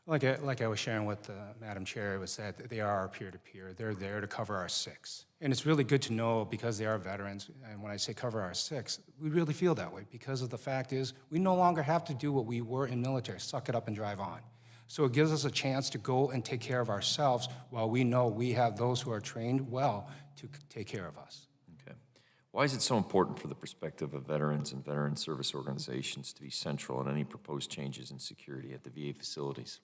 Like I was sharing with Madam Chair, it was that they are our peer-to-peer. They're there to cover our six. And it's really good to know, because they are veterans, and when I say cover our six, we really feel that way, because of the fact is we no longer have to do what we were in military, suck it up and drive on. So it gives us a chance to go and take care of ourselves while we know we have those who are trained well to take care of us. Okay. Why is it so important for the perspective of veterans and veteran service organizations to be central in any proposed changes in security at the VA facilities?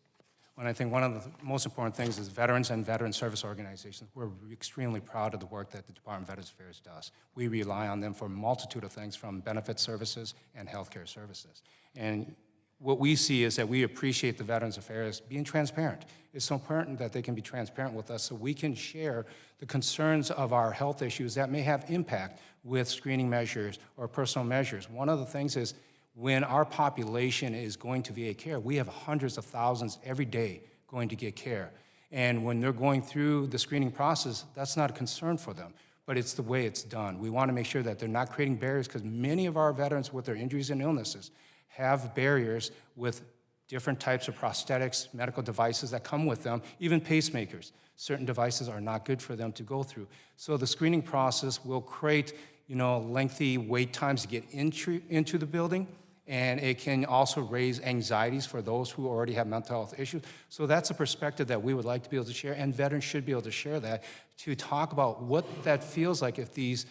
And I think one of the most important things is veterans and veteran service organizations. We're extremely proud of the work that the Department of Veterans Affairs does. We rely on them for a multitude of things, from benefit services and healthcare services. And what we see is that we appreciate the Veterans Affairs being transparent. It's so important that they can be transparent with us so we can share the concerns of our health issues that may have impact with screening measures or personal measures. One of the things is, when our population is going to VA care, we have hundreds of thousands every day going to get care. And when they're going through the screening process, that's not a concern for them. but it's the way it's done. We want to make sure that they're not creating barriers, because many of our veterans with their injuries and illnesses have barriers with different types of prosthetics, medical devices that come with them, even pacemakers. Certain devices are not good for them to go through. So the screening process will create, lengthy wait times to get into the building, and it can also raise anxieties for those who already have mental health issues. So that's a perspective that we would like to be able to share, and veterans should be able to share that, to talk about what that feels like if these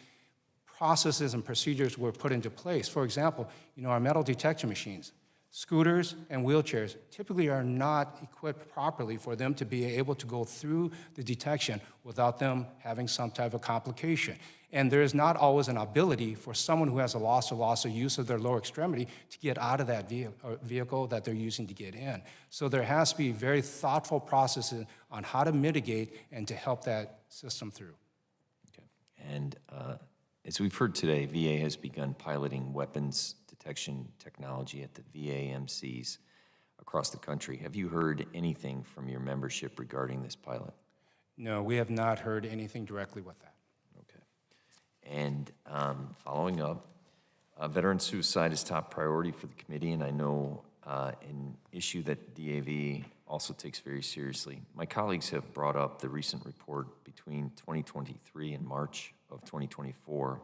processes and procedures were put into place. For example, our metal detection machines, scooters and wheelchairs typically are not equipped properly for them to be able to go through the detection without them having some type of complication. And there is not always an ability for someone who has a loss of use of their lower extremity to get out of that vehicle that they're using to get in. So there has to be very thoughtful processes on how to mitigate and to help that system through. Okay. And as we've heard today, VA has begun piloting weapons detection technology at the VAMCs across the country. Have you heard anything from your membership regarding this pilot? No, we have not heard anything directly with that. Okay. And following up, veteran suicide is top priority for the committee, and I know an issue that DAV also takes very seriously. My colleagues have brought up the recent report between 2023 and March of 2024.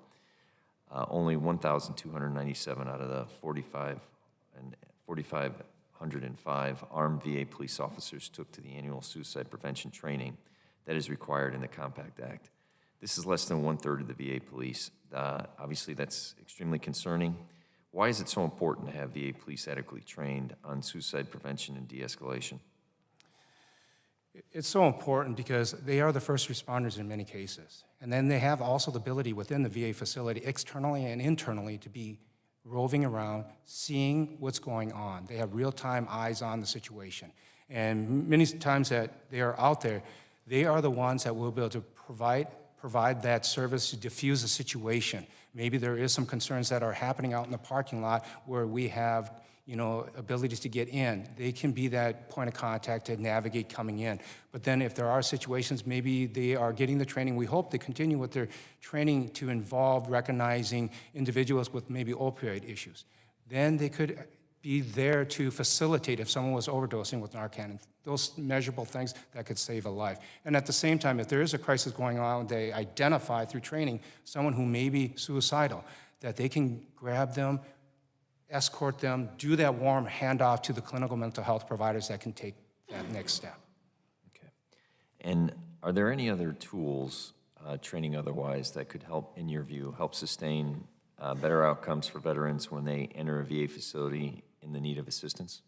Only 1,297 out of the 4,505 armed VA police officers took to the annual suicide prevention training that is required in the Compact Act. This is less than 1/3 of the VA police. Obviously, that's extremely concerning. Why is it so important to have VA police adequately trained on suicide prevention and de-escalation? It's so important because they are the first responders in many cases. And then they have also the ability within the VA facility, externally and internally, to be roving around, seeing what's going on. They have real-time eyes on the situation. And many times that they are out there, they are the ones that will be able to provide that service to diffuse the situation. Maybe there is some concerns that are happening out in the parking lot where we have abilities to get in. They can be that point of contact to navigate coming in. But then if there are situations, maybe they are getting the training. We hope they continue with their training to involve recognizing individuals with maybe opioid issues. Then they could be there to facilitate if someone was overdosing with Narcan. Those measurable things that could save a life. And at the same time, if there is a crisis going on, they identify through training someone who may be suicidal, that they can grab them, escort them, do that warm handoff to the clinical mental health providers that can take that next step. Okay. And are there any other tools, training otherwise, that could help, in your view, help sustain better outcomes for veterans when they enter a VA facility in the need of assistance?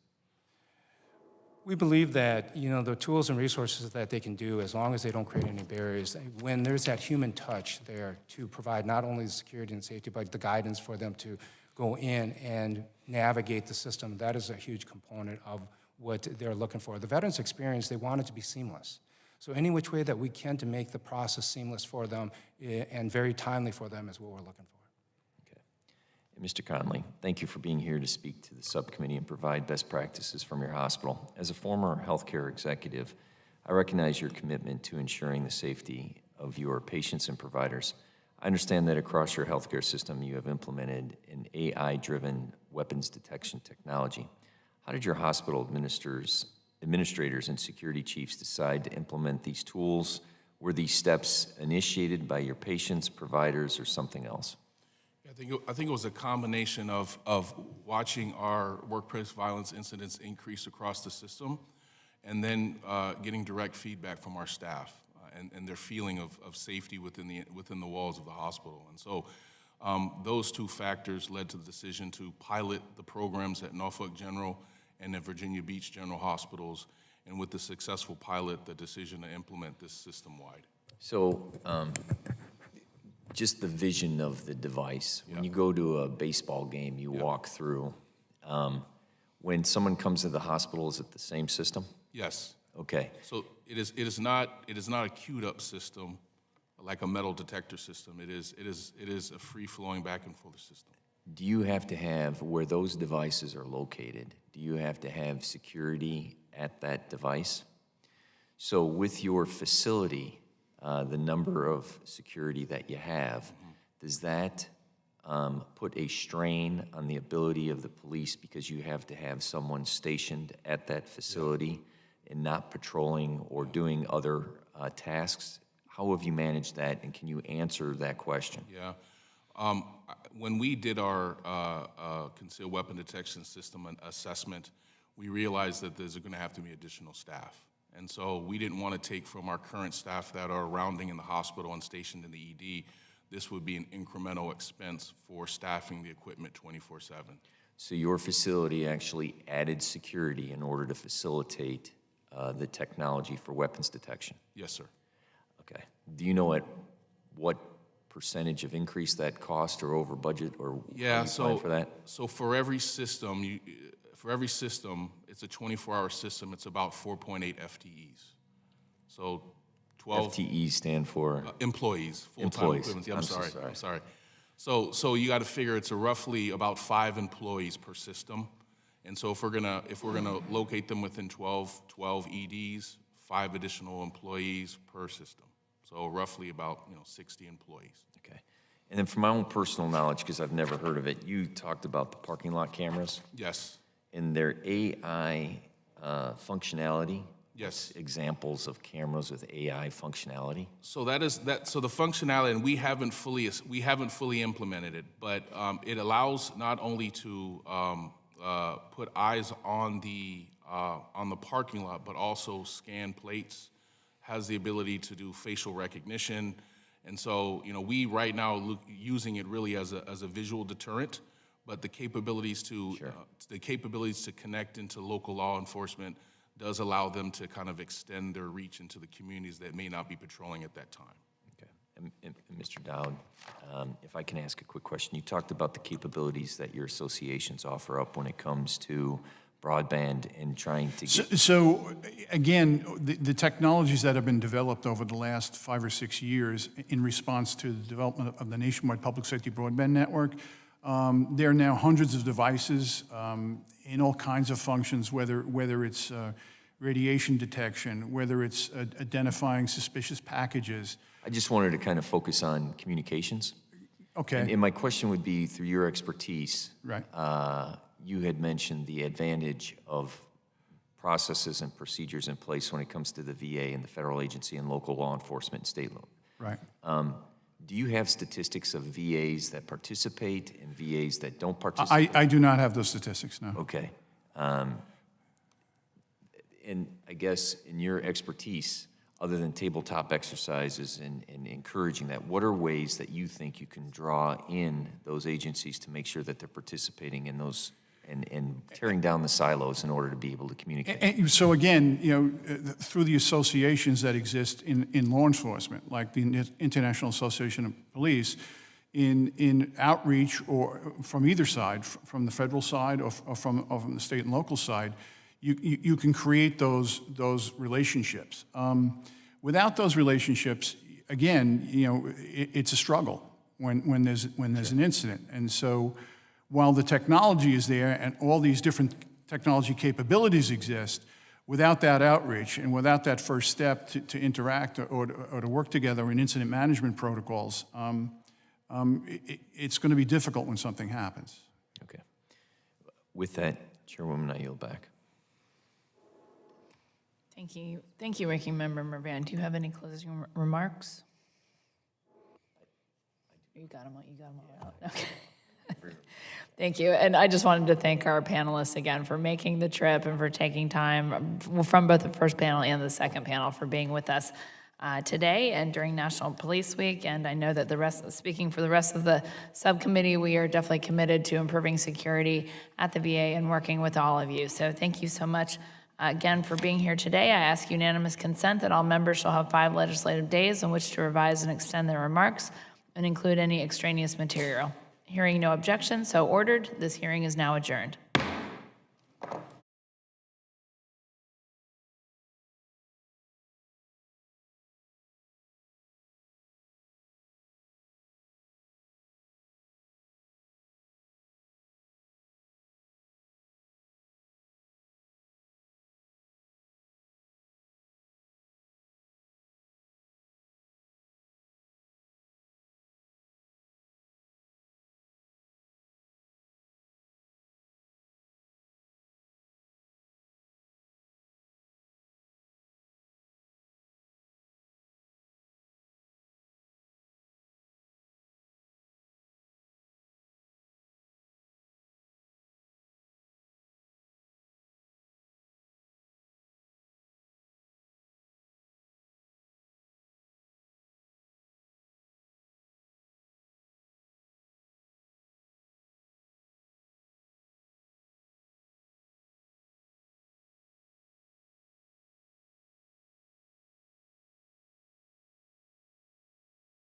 We believe that, the tools and resources that they can do, as long as they don't create any barriers, when there's that human touch there to provide not only the security and safety, but the guidance for them to go in and navigate the system, that is a huge component of what they're looking for. The veterans experience, they want it to be seamless. So any which way that we can to make the process seamless for them and very timely for them is what we're looking for. Okay. And Mr. Conley, thank you for being here to speak to the subcommittee and provide best practices from your hospital. As a former healthcare executive, I recognize your commitment to ensuring the safety of your patients and providers. I understand that across your healthcare system, you have implemented an AI-driven weapons detection technology. How did your hospital administrators and security chiefs decide to implement these tools? Were these steps initiated by your patients, providers, or something else? I think it was a combination of watching our workplace violence incidents increase across the system, and then getting direct feedback from our staff. And their feeling of safety within the walls of the hospital. And so those two factors led to the decision to pilot the programs at Norfolk General and at Virginia Beach General Hospitals, and with the successful pilot, the decision to implement this system-wide. So just the vision of the device. When you go to a baseball game, you walk through. When someone comes to the hospital, is it the same system? Yes. Okay. So it is not a queued up system like a metal detector system. It is a free flowing back and forth system. Do you have to have, where those devices are located, do you have to have security at that device? So with your facility, the number of security that you have, does that put a strain on the ability of the police because you have to have someone stationed at that facility and not patrolling or doing other tasks? How have you managed that, and can you answer that question? Yeah. When we did our concealed weapon detection system assessment, we realized that there's going to have to be additional staff. And so we didn't want to take from our current staff that are rounding in the hospital and stationed in the ED. This would be an incremental expense for staffing the equipment 24/7. So your facility actually added security in order to facilitate the technology for weapons detection? Yes, sir. Okay. Do you know at what percentage of increase that cost or over budget, or Yeah, how you plan for that? So for every system, it's a 24-hour system. It's about 4.8 FTEs. So 12 FTEs stand for? employees, full-time Employees. equivalents. Yeah, I'm so sorry. I'm sorry. So you got to figure it's roughly about 5 employees per system. And so if we're gonna locate them within 12 EDs, 5 additional employees per system. So roughly about 60 employees. Okay. And then from my own personal knowledge, because I've never heard of it, you talked about the parking lot cameras Yes. and their AI functionality. Yes. Examples of cameras with AI functionality. So so the functionality, and we haven't fully implemented it, but it allows not only to put eyes on the parking lot, but also scan plates, has the ability to do facial recognition. And so, we right now using it really as a visual deterrent, but the capabilities to connect into local law enforcement does allow them to kind of extend their reach into the communities that may not be patrolling at that time. Okay. And Mr. Dowd, if I can ask a quick question. You talked about the capabilities that your associations offer up when it comes to broadband and trying to get... So again, the technologies that have been developed over the last 5 or 6 years in response to the development of the nationwide public safety broadband network, there are now hundreds of devices in all kinds of functions, whether it's radiation detection, whether it's identifying suspicious packages. I just wanted to kind of focus on communications. Okay. And my question would be, through your expertise, Right. You had mentioned the advantage of processes and procedures in place when it comes to the VA and the federal agency and local law enforcement and state law. Right. Do you have statistics of VAs that participate and VAs that don't participate? I do not have those statistics, no. Okay. And I guess in your expertise, other than tabletop exercises and encouraging that, what are ways that you think you can draw in those agencies to make sure that they're participating in those and tearing down the silos in order to be able to communicate? And so again, through the associations that exist in law enforcement, like the International Association of Police, in outreach or from either side, from the federal side or from the state and local side, you can create those relationships. Without those relationships, again, it's a struggle when there's an incident. And so while the technology is there and all these different technology capabilities exist, without that outreach and without that first step to interact or to work together in incident management protocols, it's going to be difficult when something happens. Okay. With that, Chairwoman, I yield back. Thank you. Thank you, Ranking Member Mervan. Do you have any closing remarks? You got them all out. Okay. Thank you. And I just wanted to thank our panelists again for making the trip and for taking time from both the first panel and the second panel for being with us today and during National Police Week. And I know that speaking for the rest of the subcommittee, we are definitely committed to improving security at the VA and working with all of you. So thank you so much again for being here today. I ask unanimous consent that all members shall have 5 legislative days in which to revise and extend their remarks and include any extraneous material. Hearing no objection, so ordered. This hearing is now adjourned.